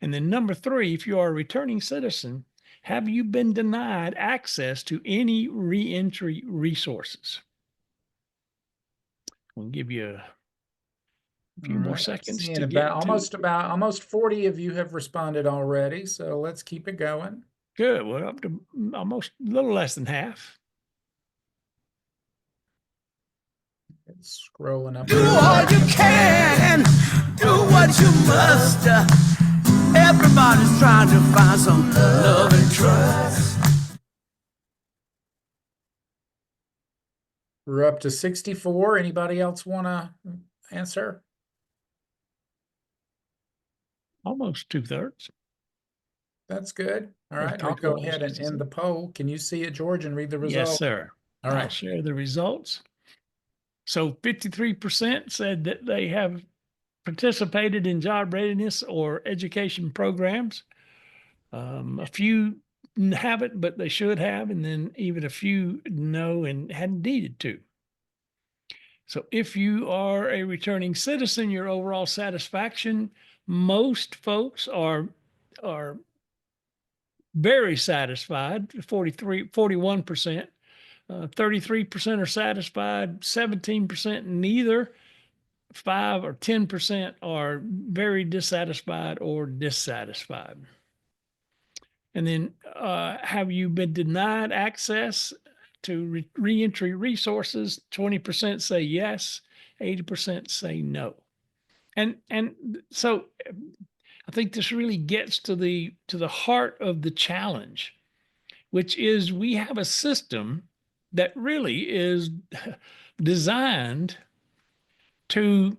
And then number three, if you are a returning citizen, have you been denied access to any reentry resources? We'll give you a few more seconds to get almost 40 of you have responded already, so let's keep it going. Good. We're up to almost a little less than half. It's scrolling up. Do all you can, do what you must. Everybody's trying to find some love and trust. We're up to 64. Anybody else want to answer? Almost 2/3. That's good. All right, I'll go ahead and end the poll. Can you see it, George, and read the results? Yes, sir. All right. I'll share the results. So 53% said that they have participated in job readiness or education programs. A few haven't, but they should have. And then even a few no and hadn't needed to. So if you are a returning citizen, your overall satisfaction, most folks are very satisfied, 41%. 33% are satisfied, 17% neither, 5 or 10% are very dissatisfied or dissatisfied. And then have you been denied access to reentry resources? 20% say yes, 80% say no. And so I think this really gets to the heart of the challenge, which is we have a system that really is designed to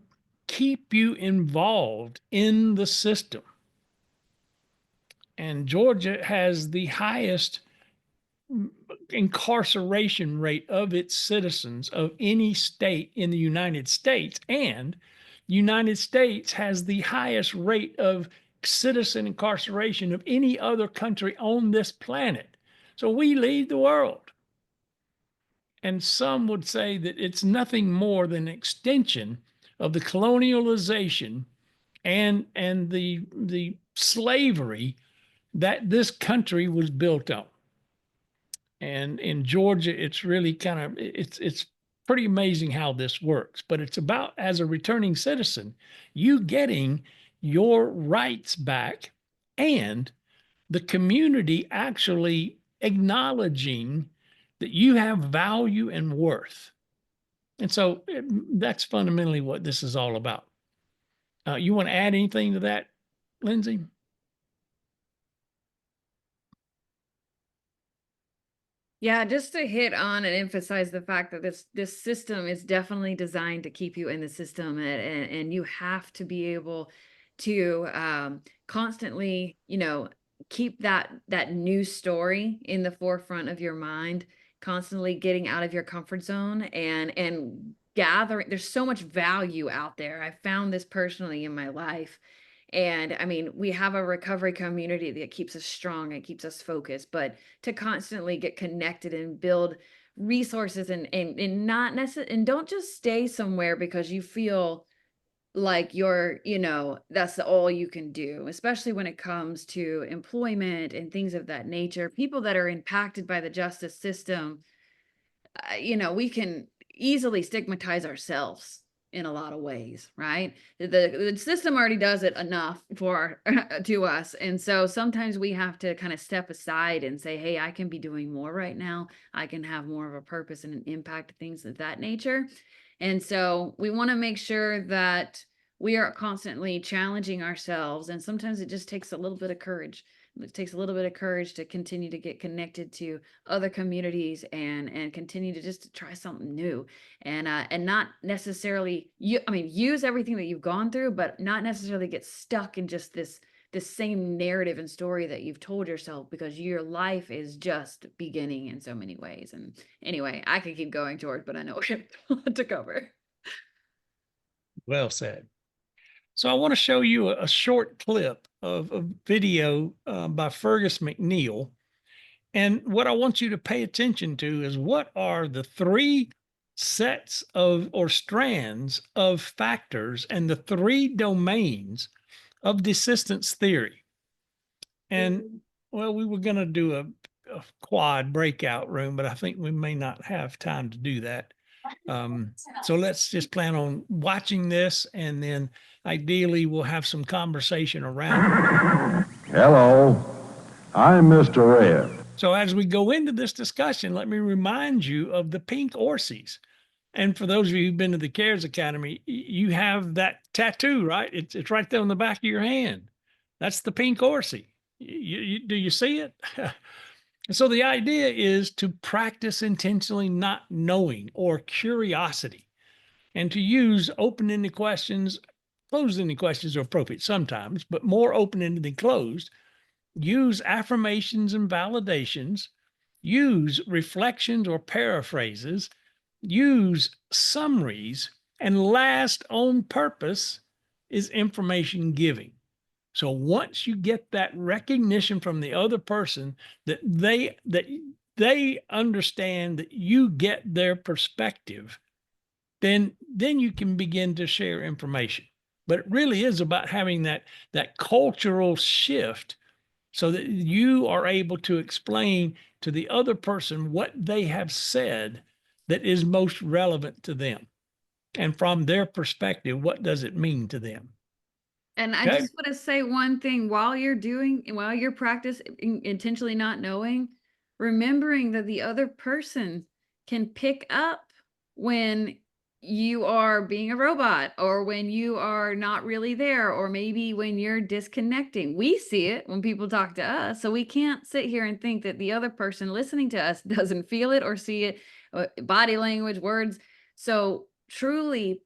keep you involved in the system. And Georgia has the highest incarceration rate of its citizens of any state in the United States. And the United States has the highest rate of citizen incarceration of any other country on this planet. So we lead the world. And some would say that it's nothing more than an extension of the colonialization and the slavery that this country was built on. And in Georgia, it's really kind of it's pretty amazing how this works, but it's about, as a returning citizen, you getting your rights back and the community actually acknowledging that you have value and worth. And so that's fundamentally what this is all about. You want to add anything to that, Lindsey? Yeah, just to hit on and emphasize the fact that this system is definitely designed to keep you in the system, and you have to be able to constantly, keep that new story in the forefront of your mind, constantly getting out of your comfort zone and gathering. There's so much value out there. I found this personally in my life. And I mean, we have a recovery community that keeps us strong and keeps us focused, but to constantly get connected and build resources and not necessarily, and don't just stay somewhere because you feel like you're, that's all you can do, especially when it comes to employment and things of that nature. People that are impacted by the justice system, we can easily stigmatize ourselves in a lot of ways, right? The system already does it enough for to us. And so sometimes we have to kind of step aside and say, hey, I can be doing more right now. I can have more of a purpose and an impact, things of that nature. And so we want to make sure that we are constantly challenging ourselves. And sometimes it just takes a little bit of courage. It takes a little bit of courage to continue to get connected to other communities and continue to just try something new and not necessarily use everything that you've gone through, but not necessarily get stuck in just this same narrative and story that you've told yourself, because your life is just beginning in so many ways. And anyway, I could keep going, George, but I know we have a lot to cover. Well said. So I want to show you a short clip of a video by Fergus McNeil. And what I want you to pay attention to is what are the three sets of or strands of factors and the three domains of desistance theory. And well, we were going to do a quad breakout room, but I think we may not have time to do that. So let's just plan on watching this, and then ideally we'll have some conversation around it. Hello, I'm Mr. Red. So as we go into this discussion, let me remind you of the pink Orsies. And for those of you who've been to the CARES Academy, you have that tattoo, right? It's right there on the back of your hand. That's the pink Orsie. Do you see it? So the idea is to practice intentionally not knowing or curiosity, and to use open-ended questions. Closed-ended questions are appropriate sometimes, but more open-ended than closed. Use affirmations and validations. Use reflections or paraphrases. Use summaries. And last, on purpose, is information giving. So once you get that recognition from the other person that they understand that you get their perspective, then you can begin to share information. But it really is about having that cultural shift so that you are able to explain to the other person what they have said that is most relevant to them. And from their perspective, what does it mean to them? And I just want to say one thing while you're practicing intentionally not knowing, remembering that the other person can pick up when you are being a robot, or when you are not really there, or maybe when you're disconnecting. We see it when people talk to us. So we can't sit here and think that the other person listening to us doesn't feel it or see it, body language, words. So truly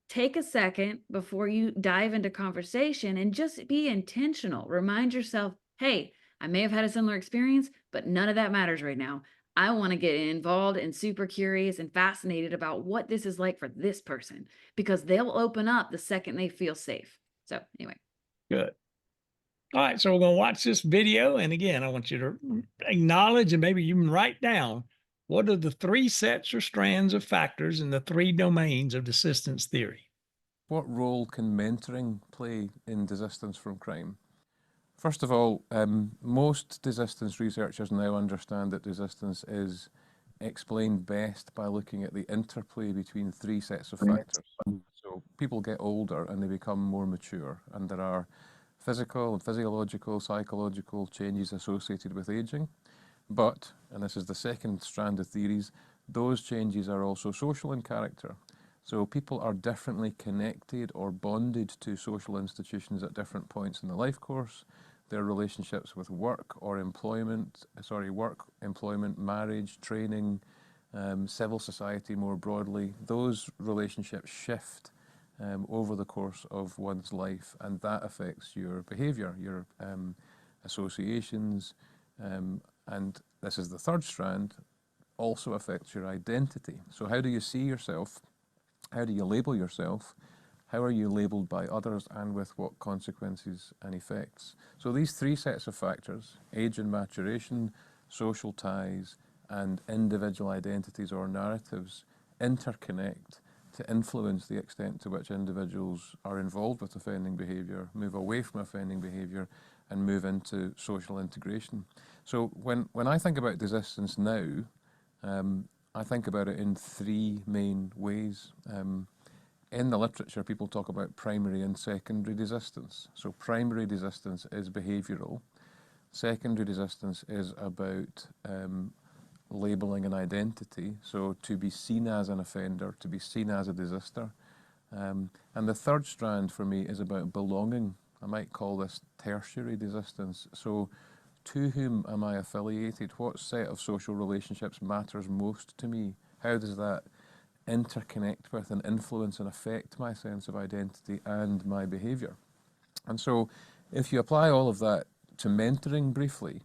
take a second before you dive into conversation and just be intentional. Remind yourself, hey, I may have had a similar experience, but none of that matters right now. I want to get involved and super curious and fascinated about what this is like for this person, because they'll open up the second they feel safe. So anyway. Good. All right. So we're going to watch this video. And again, I want you to acknowledge and maybe even write down what are the three sets or strands of factors in the three domains of desistance theory. What role can mentoring play in desistance from crime? First of all, most desistance researchers now understand that desistance is explained best by looking at the interplay between three sets of factors. So people get older and they become more mature, and there are physical and physiological, psychological changes associated with aging. But, and this is the second strand of theories, those changes are also social in character. So people are differently connected or bonded to social institutions at different points in the life course. Their relationships with work or employment, marriage, training, civil society more broadly, those relationships shift over the course of one's life, and that affects your behavior, your associations, and this is the third strand, also affects your identity. So how do you see yourself? How do you label yourself? How are you labeled by others, and with what consequences and effects? So these three sets of factors, age and maturation, social ties, and individual identities or narratives, interconnect to influence the extent to which individuals are involved with offending behaviour, move away from offending behaviour, and move into social integration. So when I think about desistance now, I think about it in three main ways. In the literature, people talk about primary and secondary desistance. So primary desistance is behavioural. Secondary desistance is about labelling an identity, so to be seen as an offender, to be seen as a desister. And the third strand for me is about belonging. I might call this tertiary desistance. So to whom am I affiliated? What set of social relationships matters most to me? How does that interconnect with and influence and affect my sense of identity and my behaviour? And so if you apply all of that to mentoring briefly,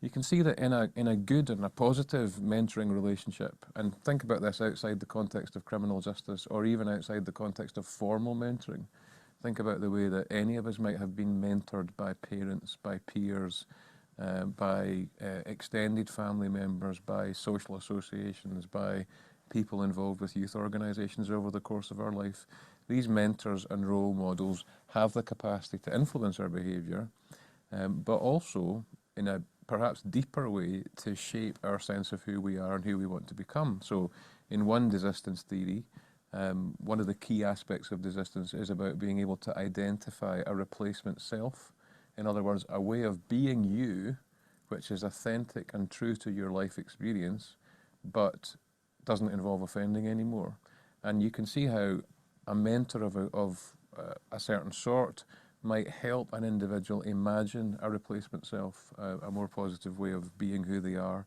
you can see that in a good and a positive mentoring relationship, and think about this outside the context of criminal justice or even outside the context of formal mentoring. Think about the way that any of us might have been mentored by parents, by peers, by extended family members, by social associations, by people involved with youth organisations over the course of our life. These mentors and role models have the capacity to influence our behaviour, but also in a perhaps deeper way to shape our sense of who we are and who we want to become. So in one desistance theory, one of the key aspects of desistance is about being able to identify a replacement self. In other words, a way of being you, which is authentic and true to your life experience, but doesn't involve offending anymore. And you can see how a mentor of a certain sort might help an individual imagine a replacement self, a more positive way of being who they are,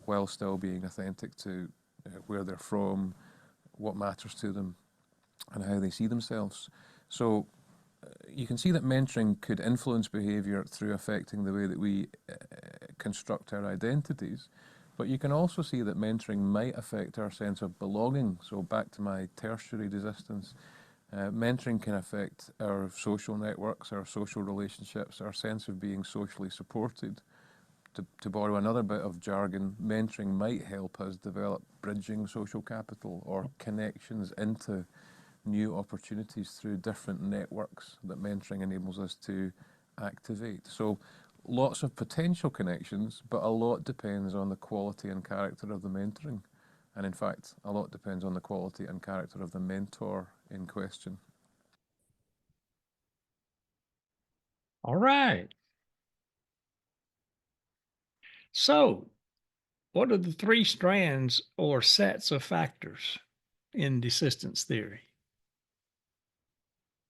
while still being authentic to where they're from, what matters to them, and how they see themselves. So you can see that mentoring could influence behaviour through affecting the way that we construct our identities, but you can also see that mentoring might affect our sense of belonging. So back to my tertiary desistance, mentoring can affect our social networks, our social relationships, our sense of being socially supported. To borrow another bit of jargon, mentoring might help us develop bridging social capital or connections into new opportunities through different networks that mentoring enables us to activate. So lots of potential connections, but a lot depends on the quality and character of the mentoring. And in fact, a lot depends on the quality and character of the mentor in question. All right. So, what are the three strands or sets of factors in desistance theory?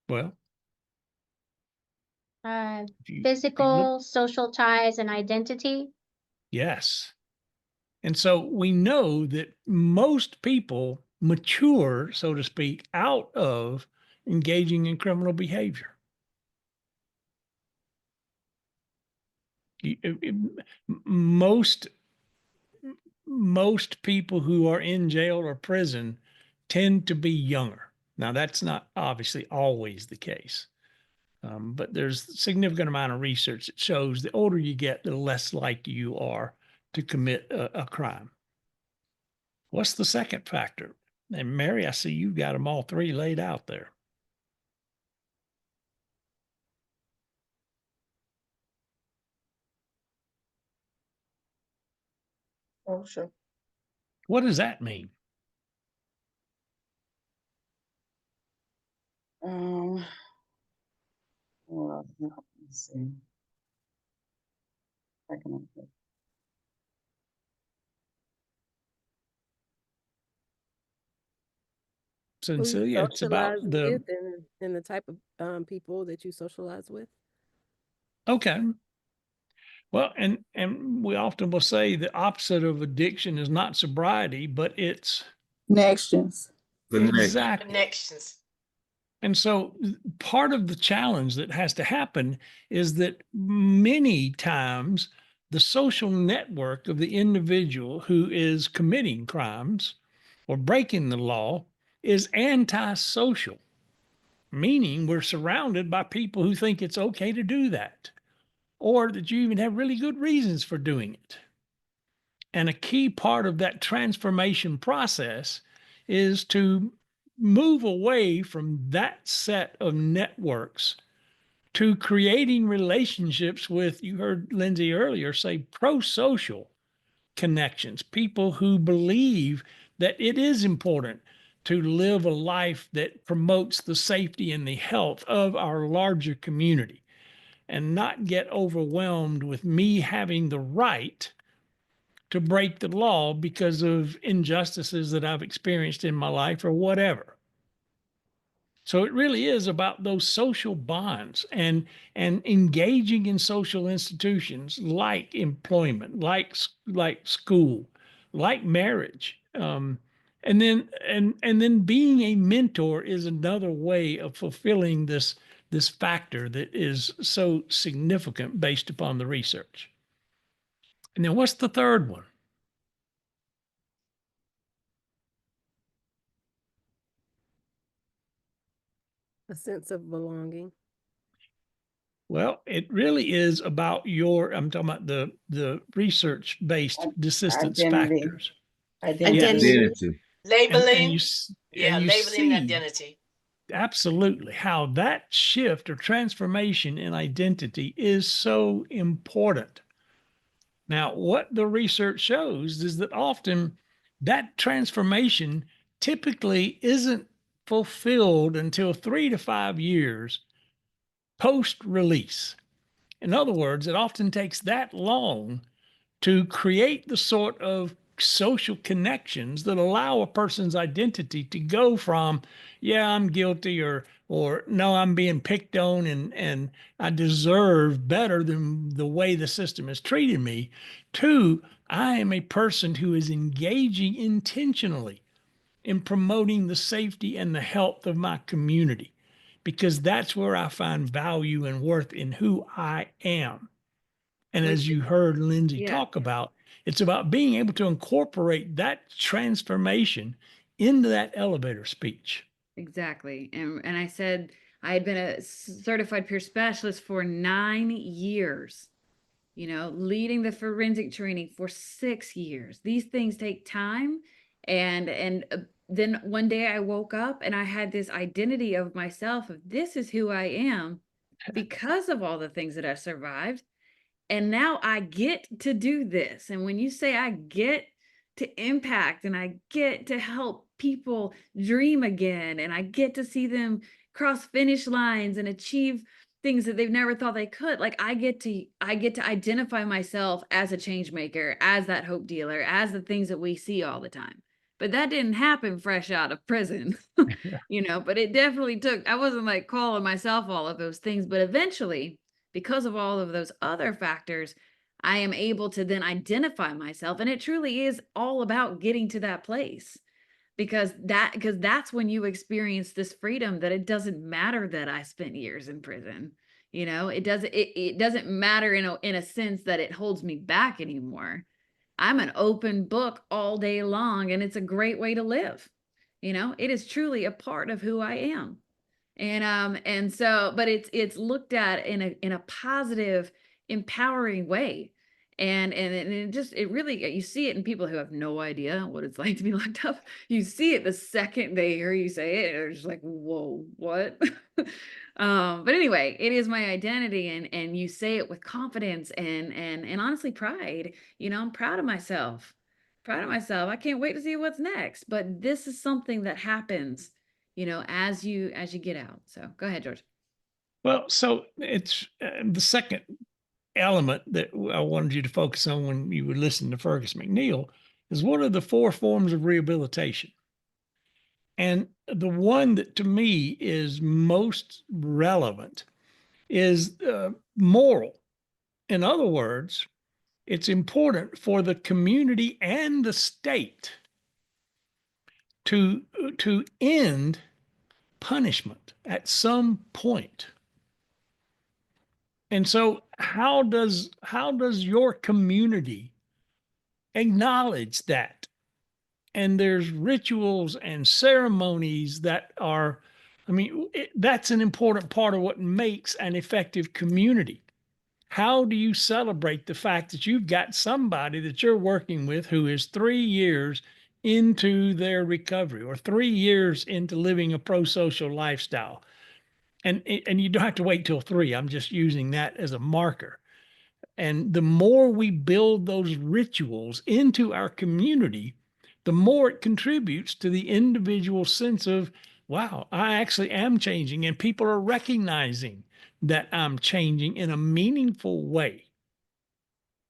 Well, Physical, social ties, and identity. yes. And so we know that most people mature, so to speak, out of engaging in criminal behavior. Most people who are in jail or prison tend to be younger. Now, that's not obviously always the case, but there's a significant amount of research that shows the older you get, the less likely you are to commit a crime. What's the second factor? And Mary, I see you've got them all three laid out there. Social. What does that mean? Well, let's see. I can- Who you Cecilia, it's about socialize with and the type of people that you socialize with. okay. Well, and we often will say the opposite of addiction is not sobriety, but it's Connections. exactly. Connections. And so part of the challenge that has to happen is that many times the social network of the individual who is committing crimes or breaking the law is antisocial, meaning we're surrounded by people who think it's okay to do that, or that you even have really good reasons for doing it. And a key part of that transformation process is to move away from that set of networks to creating relationships with, you heard Lindsey earlier say, pro-social connections, people who believe that it is important to live a life that promotes the safety and the health of our larger community and not get overwhelmed with me having the right to break the law because of injustices that I've experienced in my life or whatever. So it really is about those social bonds and engaging in social institutions like employment, like school, like marriage. And then being a mentor is another way of fulfilling this factor that is so significant based upon the research. And then what's the third one? A sense of belonging. Well, it really is about I'm talking about the research-based desistance Identity. factors. Identity. Labeling. And you labeling see identity. absolutely how that shift or transformation in identity is so important. Now, what the research shows is that often that transformation typically isn't fulfilled until 3 to 5 years post-release. In other words, it often takes that long to create the sort of social connections that allow a person's identity to go from, yeah, I'm guilty, or no, I'm being picked on and I deserve better than the way the system has treated me, to I am a person who is engaging intentionally in promoting the safety and the health of my community, because that's where I find value and worth in who I am. And as you heard Lindsey talk about, it's about being able to incorporate that transformation into that elevator speech. Exactly. And I said I had been a certified peer specialist for 9 years, leading the forensic training for 6 years. These things take time. And then one day I woke up and I had this identity of myself of this is who I am because of all the things that I survived. And now I get to do this. And when you say I get to impact and I get to help people dream again, and I get to see them cross finish lines and achieve things that they've never thought they could, like I get to identify myself as a change maker, as that hope dealer, as the things that we see all the time. But that didn't happen fresh out of prison, but it definitely took, I wasn't like calling myself all of those things, but eventually, because of all of those other factors, I am able to then identify myself. And it truly is all about getting to that place, because that's when you experience this freedom that it doesn't matter that I spent years in prison. It doesn't matter in a sense that it holds me back anymore. I'm an open book all day long, and it's a great way to live. It is truly a part of who I am. And so, but it's looked at in a positive, empowering way. And it really, you see it in people who have no idea what it's like to be locked up. You see it the second they hear you say it, they're just like, whoa, what? But anyway, it is my identity, and you say it with confidence and honestly pride. I'm proud of myself. proud of myself. I can't wait to see what's next. But this is something that happens, as you get out. So go ahead, George. Well, so it's the second element that I wanted you to focus on when you would listen to Fergus McNeil is what are the 4 forms of rehabilitation? And the one that to me is most relevant is moral. In other words, it's important for the community and the state to end punishment at some point. And so how does your community acknowledge that? And there's rituals and ceremonies that are, that's an important part of what makes an effective community. How do you celebrate the fact that you've got somebody that you're working with who is 3 years into their recovery or 3 years into living a pro-social lifestyle? And you don't have to wait till 3. I'm just using that as a marker. And the more we build those rituals into our community, the more it contributes to the individual sense of, wow, I actually am changing, and people are recognizing that I'm changing in a meaningful way.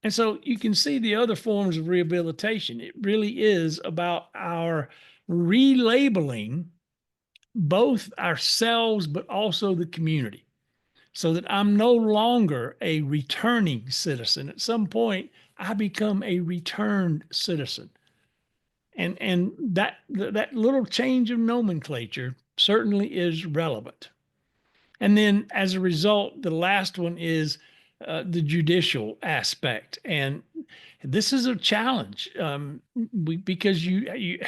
And so you can see the other forms of rehabilitation. It really is about our relabeling both ourselves, but also the community, so that I'm no longer a returning citizen. At some point, I become a returned citizen. And that little change of nomenclature certainly is relevant. And then as a result, the last one is the judicial aspect. And this is a challenge because you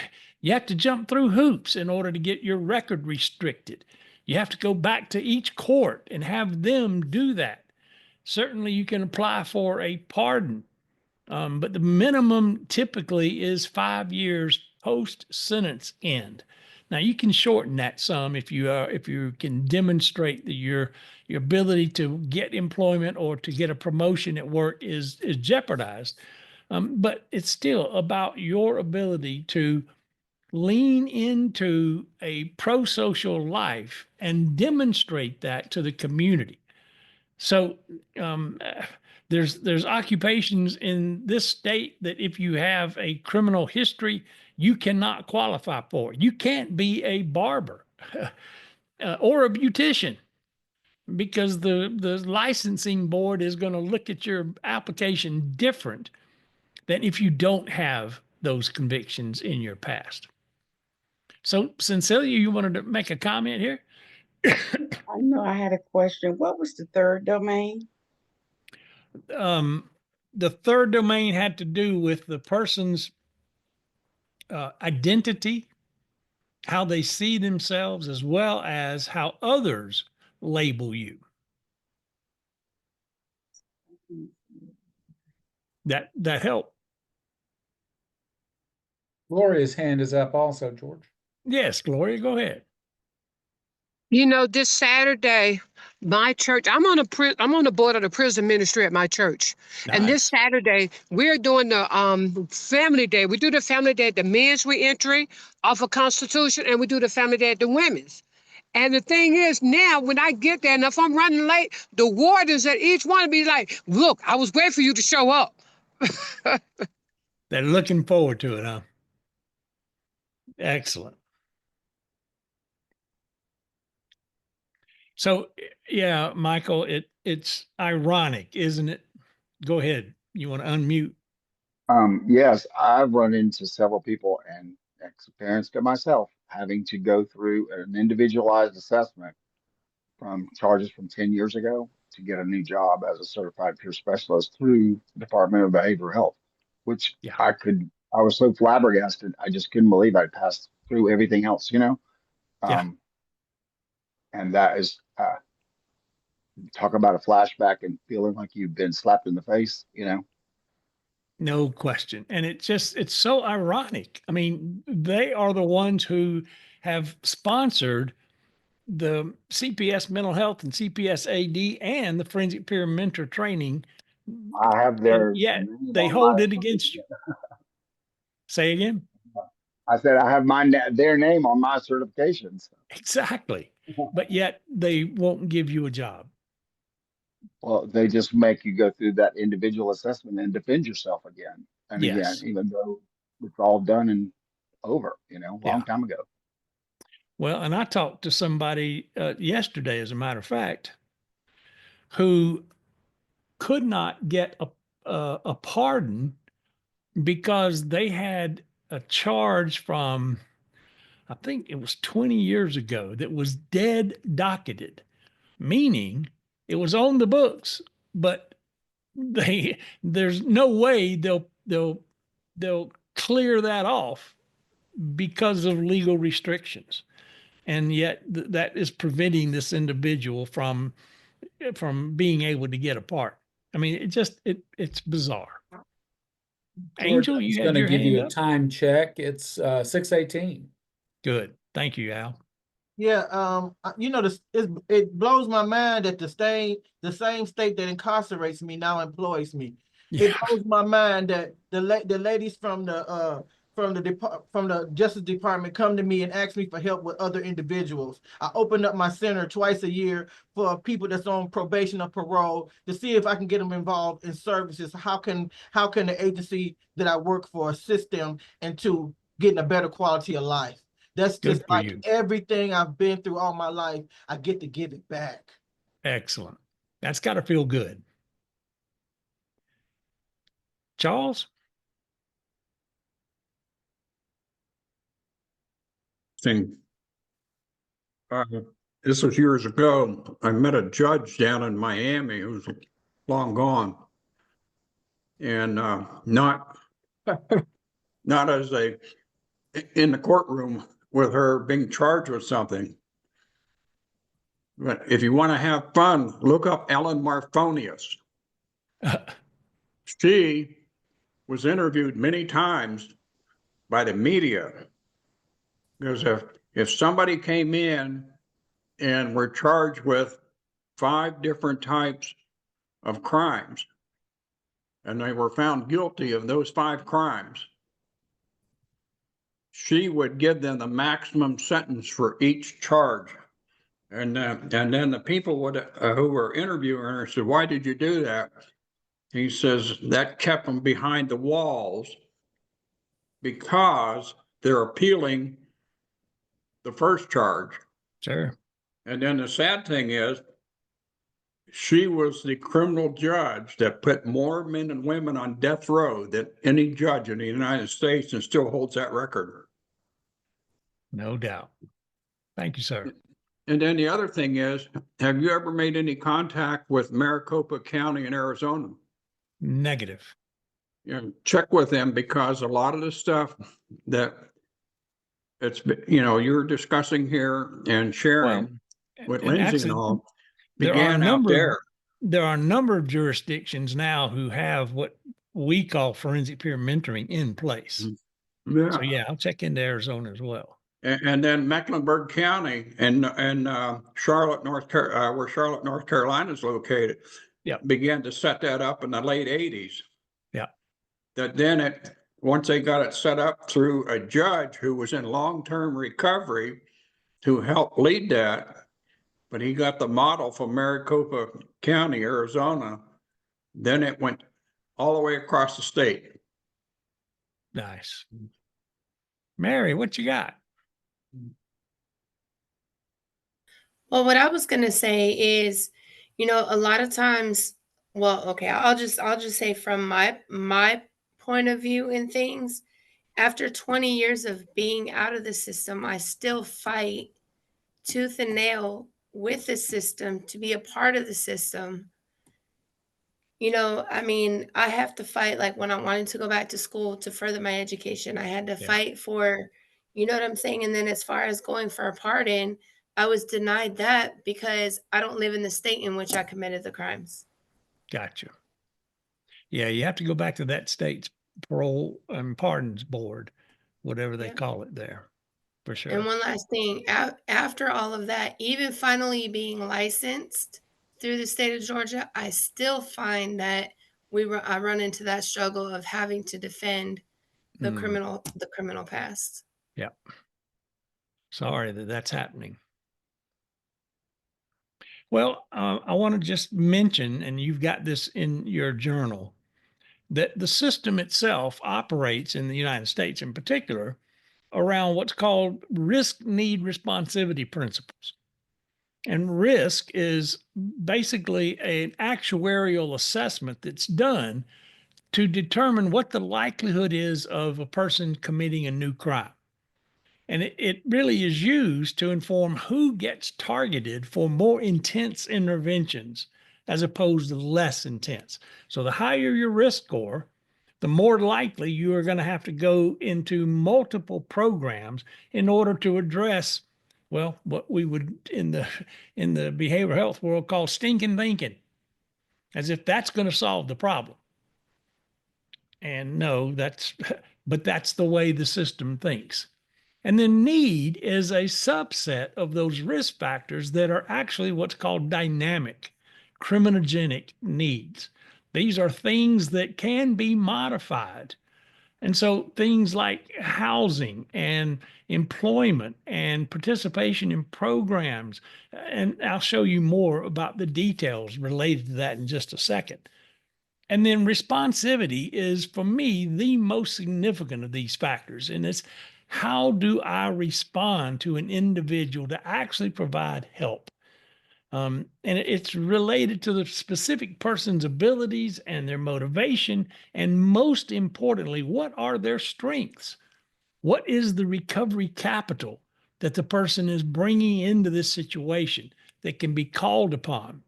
have to jump through hoops in order to get your record restricted. You have to go back to each court and have them do that. Certainly you can apply for a pardon, but the minimum typically is 5 years post-sentence end. Now you can shorten that some if you can demonstrate that your ability to get employment or to get a promotion at work is jeopardized. But it's still about your ability to lean into a pro-social life and demonstrate that to the community. So there's occupations in this state that if you have a criminal history, you cannot qualify for. You can't be a barber or a beautician because the licensing board is going to look at your application different than if you don't have those convictions in your past. So, Cecilia, you wanted to make a comment here? I know I had a question. What was the third domain? The third domain had to do with the person's identity, how they see themselves, as well as how others label you. That helped. Gloria's hand is up also, George. Yes, Gloria, go ahead. This Saturday, my church, I'm on the board of the prison ministry at my church. Nice. And this Saturday, we're doing the family day. We do the family day at the men's reentry off of Constitution, and we do the family day at the women's. And the thing is, now when I get there, and if I'm running late, the wardens at each one be like, look, I was waiting for you to show up. They're looking forward to it, huh? Excellent. So, yeah, Michael, it's ironic, isn't it? Go ahead. You want to unmute? Yes, I've run into several people and experienced it myself, having to go through an individualized assessment from charges from 10 years ago to get a new job as a certified peer specialist through the Department of Behavioral Health, which I was so flabbergasted. I just couldn't believe I'd passed through everything else, And that is, talk about a flashback and feeling like you've been slapped in the face, No question. And it's so ironic. I mean, they are the ones who have sponsored the CPS mental health and CPS AD and the forensic peer mentor training. I have their yet they hold it against you. Say again? I said I have their name on my certifications. Exactly. But yet they won't give you a job. Well, they just make you go through that individual assessment and defend yourself again and again, Yes. even though it's all done and over, long Yeah. time ago. Well, and I talked to somebody yesterday, as a matter of fact, who could not get a pardon because they had a charge from, I think it was 20 years ago, that was dead docketed, meaning it was on the books, but there's no way they'll clear that off because of legal restrictions. And yet that is preventing this individual from being able to get a part. I mean, it's bizarre. George, Angel, I was you going had to your give hand you a up. time check. It's 6:18. Good. Thank you, Al. Yeah, it blows my mind that the same state that incarcerates me now employs me. Yeah. It blows my mind that the ladies from the Justice Department come to me and ask me for help with other individuals. I open up my center twice a year for people that's on probation or parole to see if I can get them involved in services. How can the agency that I work for assist them into getting a better quality of life? That's Good just for like you. everything I've been through all my life. I get to give it back. Excellent. That's got to feel good. Charles? Thing. This was years ago. I met a judge down in Miami who's long gone, and not as in the courtroom with her being charged with something. But if you want to have fun, look up Ellen Marphonius. She was interviewed many times by the media, because if somebody came in and were charged with 5 different types of crimes, and they were found guilty of those 5 crimes, she would give them the maximum sentence for each charge. And then the people who were interviewing her said, "Why did you do that?" He says that kept them behind the walls because they're appealing the first charge. Sure. And then the sad thing is, she was the criminal judge that put more men and women on death row than any judge in the United States, and still holds that record. No doubt. Thank you, sir. And then the other thing is, have you ever made any contact with Maricopa County in Arizona? Negative. Check with them, because a lot of the stuff that you're discussing here and sharing with and Lindsey actually, and all there began out there. There are a number of jurisdictions now who have what we call forensic peer mentoring in place. Yeah. So yeah, I'll check into Arizona as well. And then Mecklenburg County and Charlotte, North Carolina, where Charlotte, North Carolina is located, began to set that up in the late 80s. Yeah. That then once they got it set up through a judge who was in long-term recovery, who helped lead that, but he got the model from Maricopa County, Arizona. Then it went all the way across the state. Nice. Mary, what you got? Well, what I was gonna say is, a lot of times, well, okay, I'll just say from my point of view in things, after 20 years of being out of the system, I still fight tooth and nail with the system to be a part of the system. I mean, I have to fight, like when I wanted to go back to school to further my education, I had to fight for, you know what I'm saying? And then as far as going for a pardon, I was denied that because I don't live in the state in which I committed the crimes. Gotcha. Yeah, you have to go back to that state's parole and pardons board, whatever they call it there, for sure. And one last thing, after all of that, even finally being licensed through the state of Georgia, I still find that I run into that struggle of having to defend the criminal past. Yeah. Sorry that that's happening. Well, I want to just mention, and you've got this in your journal, that the system itself operates in the United States in particular around what's called risk need responsivity principles. And risk is basically an actuarial assessment that's done to determine what the likelihood is of a person committing a new crime. And it really is used to inform who gets targeted for more intense interventions as opposed to less intense. So the higher your risk score, the more likely you are going to have to go into multiple programs in order to address, well, what we would in the behavioral health world call stinking thinking, as if that's going to solve the problem. And no, but that's the way the system thinks. And then need is a subset of those risk factors that are actually what's called dynamic, criminogenic needs. These are things that can be modified. And so things like housing and employment and participation in programs, and I'll show you more about the details related to that in just a second. And then responsivity is, for me, the most significant of these factors. And it's how do I respond to an individual to actually provide help? And it's related to the specific person's abilities and their motivation. And most importantly, what are their strengths? What is the recovery capital that the person is bringing into this situation that can be called upon?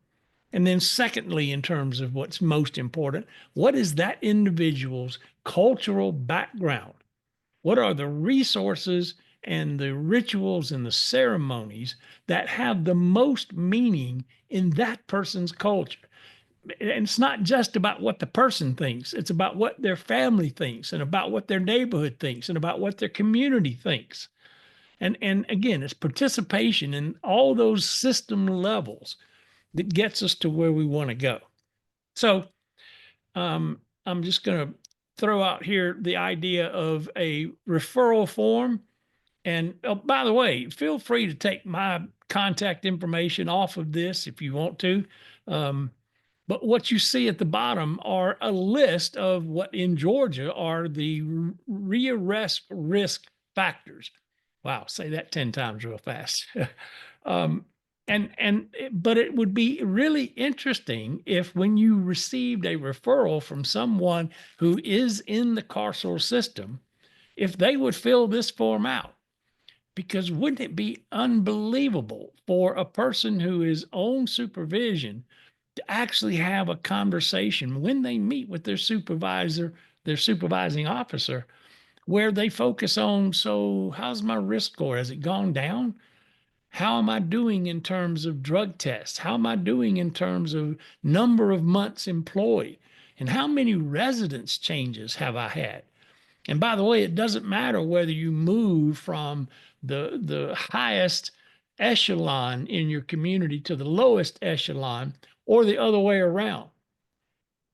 And then secondly, in terms of what's most important, what is that individual's cultural background? What are the resources and the rituals and the ceremonies that have the most meaning in that person's culture? And it's not just about what the person thinks. It's about what their family thinks and about what their neighborhood thinks and about what their community thinks. And again, it's participation in all those system levels that gets us to where we want to go. So I'm just going to throw out here the idea of a referral form. And by the way, feel free to take my contact information off of this if you want to. But what you see at the bottom are a list of what in Georgia are the rearrest risk factors. Wow, say that 10 times real fast. But it would be really interesting if when you received a referral from someone who is in the carceral system, if they would fill this form out. Because wouldn't it be unbelievable for a person who is on supervision to actually have a conversation when they meet with their supervisor, their supervising officer, where they focus on, so how's my risk score? Has it gone down? How am I doing in terms of drug tests? How am I doing in terms of number of months employed? And how many residence changes have I had? And by the way, it doesn't matter whether you move from the highest echelon in your community to the lowest echelon or the other way around.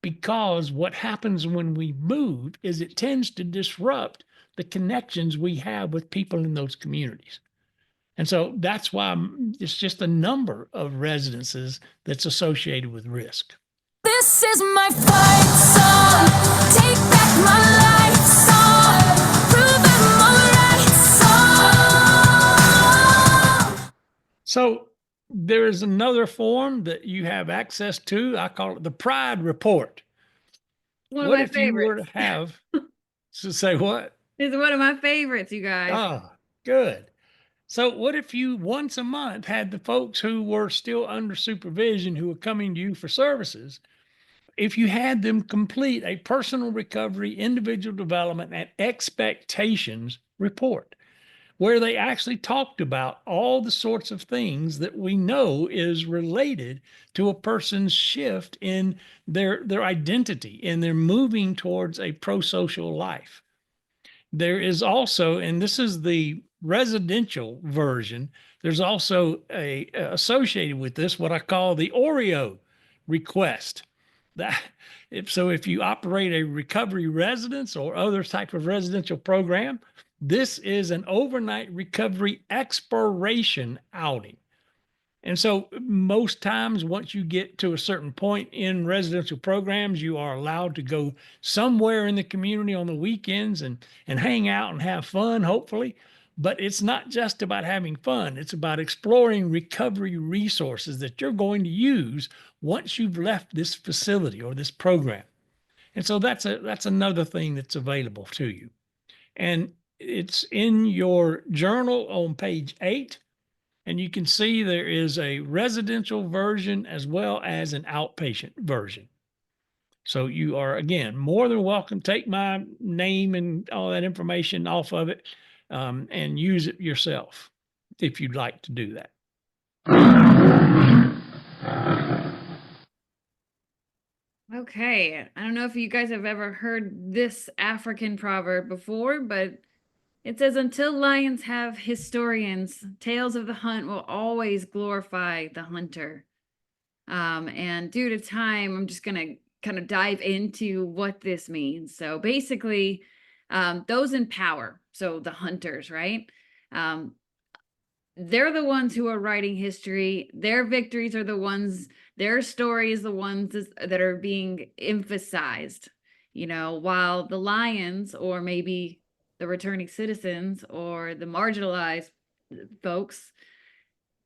Because what happens when we move is it tends to disrupt the connections we have with people in those communities. And so that's why it's just a number of residences that's associated with risk. This is my fight song. Take back my life song. Prove I'm alright song. So there is another form that you have access to. I call it the Pride Report. One of What my if you were favorites. to have, so say what? It's one of my favorites, you guys. Oh, good. So what if you once a month had the folks who were still under supervision who were coming to you for services, if you had them complete a personal recovery, individual development, and expectations report, where they actually talked about all the sorts of things that we know is related to a person's shift in their identity and they're moving towards a pro-social life. There is also, and this is the residential version, there's also associated with this what I call the Oreo request. If you operate a recovery residence or other type of residential program, this is an overnight recovery exploration outing. And so most times, once you get to a certain point in residential programs, you are allowed to go somewhere in the community on the weekends and hang out and have fun, hopefully. But it's not just about having fun. It's about exploring recovery resources that you're going to use once you've left this facility or this program. And so that's another thing that's available to you. And it's in your journal on page 8. And you can see there is a residential version as well as an outpatient version. So you are, again, more than welcome. Take my name and all that information off of it and use it yourself if you'd like to do that. Okay, I don't know if you guys have ever heard this African proverb before, but it says, until lions have historians, tales of the hunt will always glorify the hunter. And due to time, I'm just going to kind of dive into what this means. So basically, those in power, so the hunters, right? They're the ones who are writing history. Their victories are the ones, their story is the ones that are being emphasized, while the lions, or maybe the returning citizens or the marginalized folks,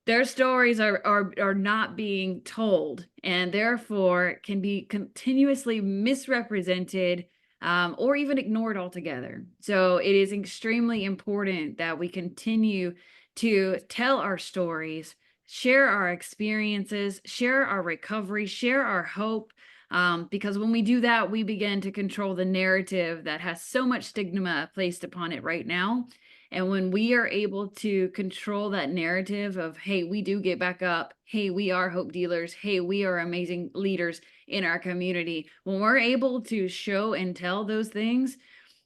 their stories are not being told, and therefore can be continuously misrepresented or even ignored altogether. So it is extremely important that we continue to tell our stories, share our experiences, share our recovery, share our hope, because when we do that, we begin to control the narrative that has so much stigma placed upon it right now. And when we are able to control that narrative of, hey, we do get back up, hey, we are hope dealers, hey, we are amazing leaders in our community, when we're able to show and tell those things,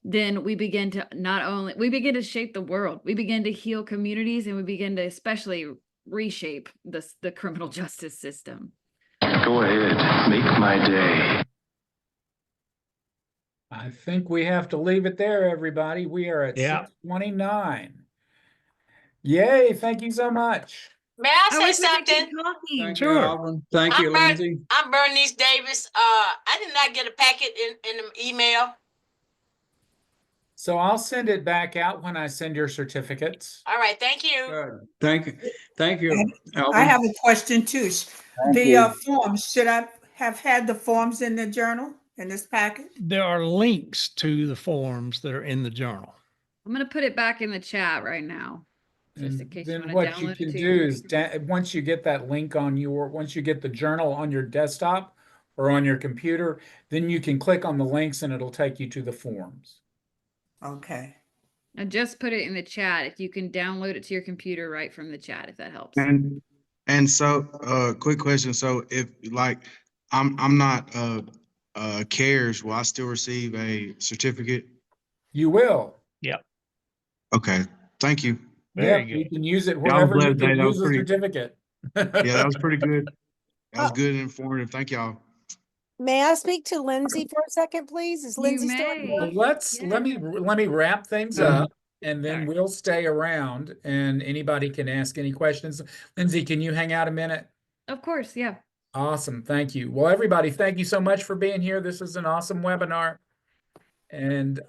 then we begin to shape the world, we begin to heal communities, and we begin to especially reshape the criminal justice system. Go ahead, make my day. I think we have to leave it there, everybody. We are at 6:29. Yay, thank you so much. May I say something? Thank you, Alvin. Thank you, Lindsey. I'm Bernice Davis. I did not get a packet in the email. So I'll send it back out when I send your certificates. All right, thank you. Good. Thank you, Alvin. I have a question too. Forms, should I have had the forms in the journal, in this packet? There are links to the forms that are in the journal. I'm going to put it back in the chat right now. Just in case then you what you can do is once you get that link once you get the journal on your desktop or on your computer, then you can click on the links and it'll take you to the forms. Okay. I just put it in the chat. If you can download it to your computer right from the chat, if that helps. And so, quick question. So if I'm not CARES, will I still receive a certificate? You will. Yep. Okay. Thank you. Yeah, you can use it wherever you can use a certificate. Yeah, that was pretty good. That was good and informative. Thank y'all. May I speak to Lindsey for a second, please? Is Lindsey still on board? Let me wrap things up, and then we'll stay around and anybody can ask any questions. Lindsey, can you hang out a minute? Of course, yeah. Awesome, thank you. Well, everybody, thank you so much for being here. This is an awesome webinar. And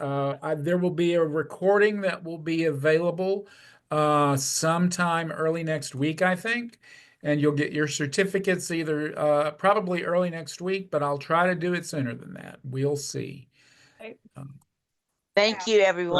there will be a recording that will be available sometime early next week, I think. And you'll get your certificates either probably early next week, but I'll try to do it sooner than that. We'll see. Thank you, everyone.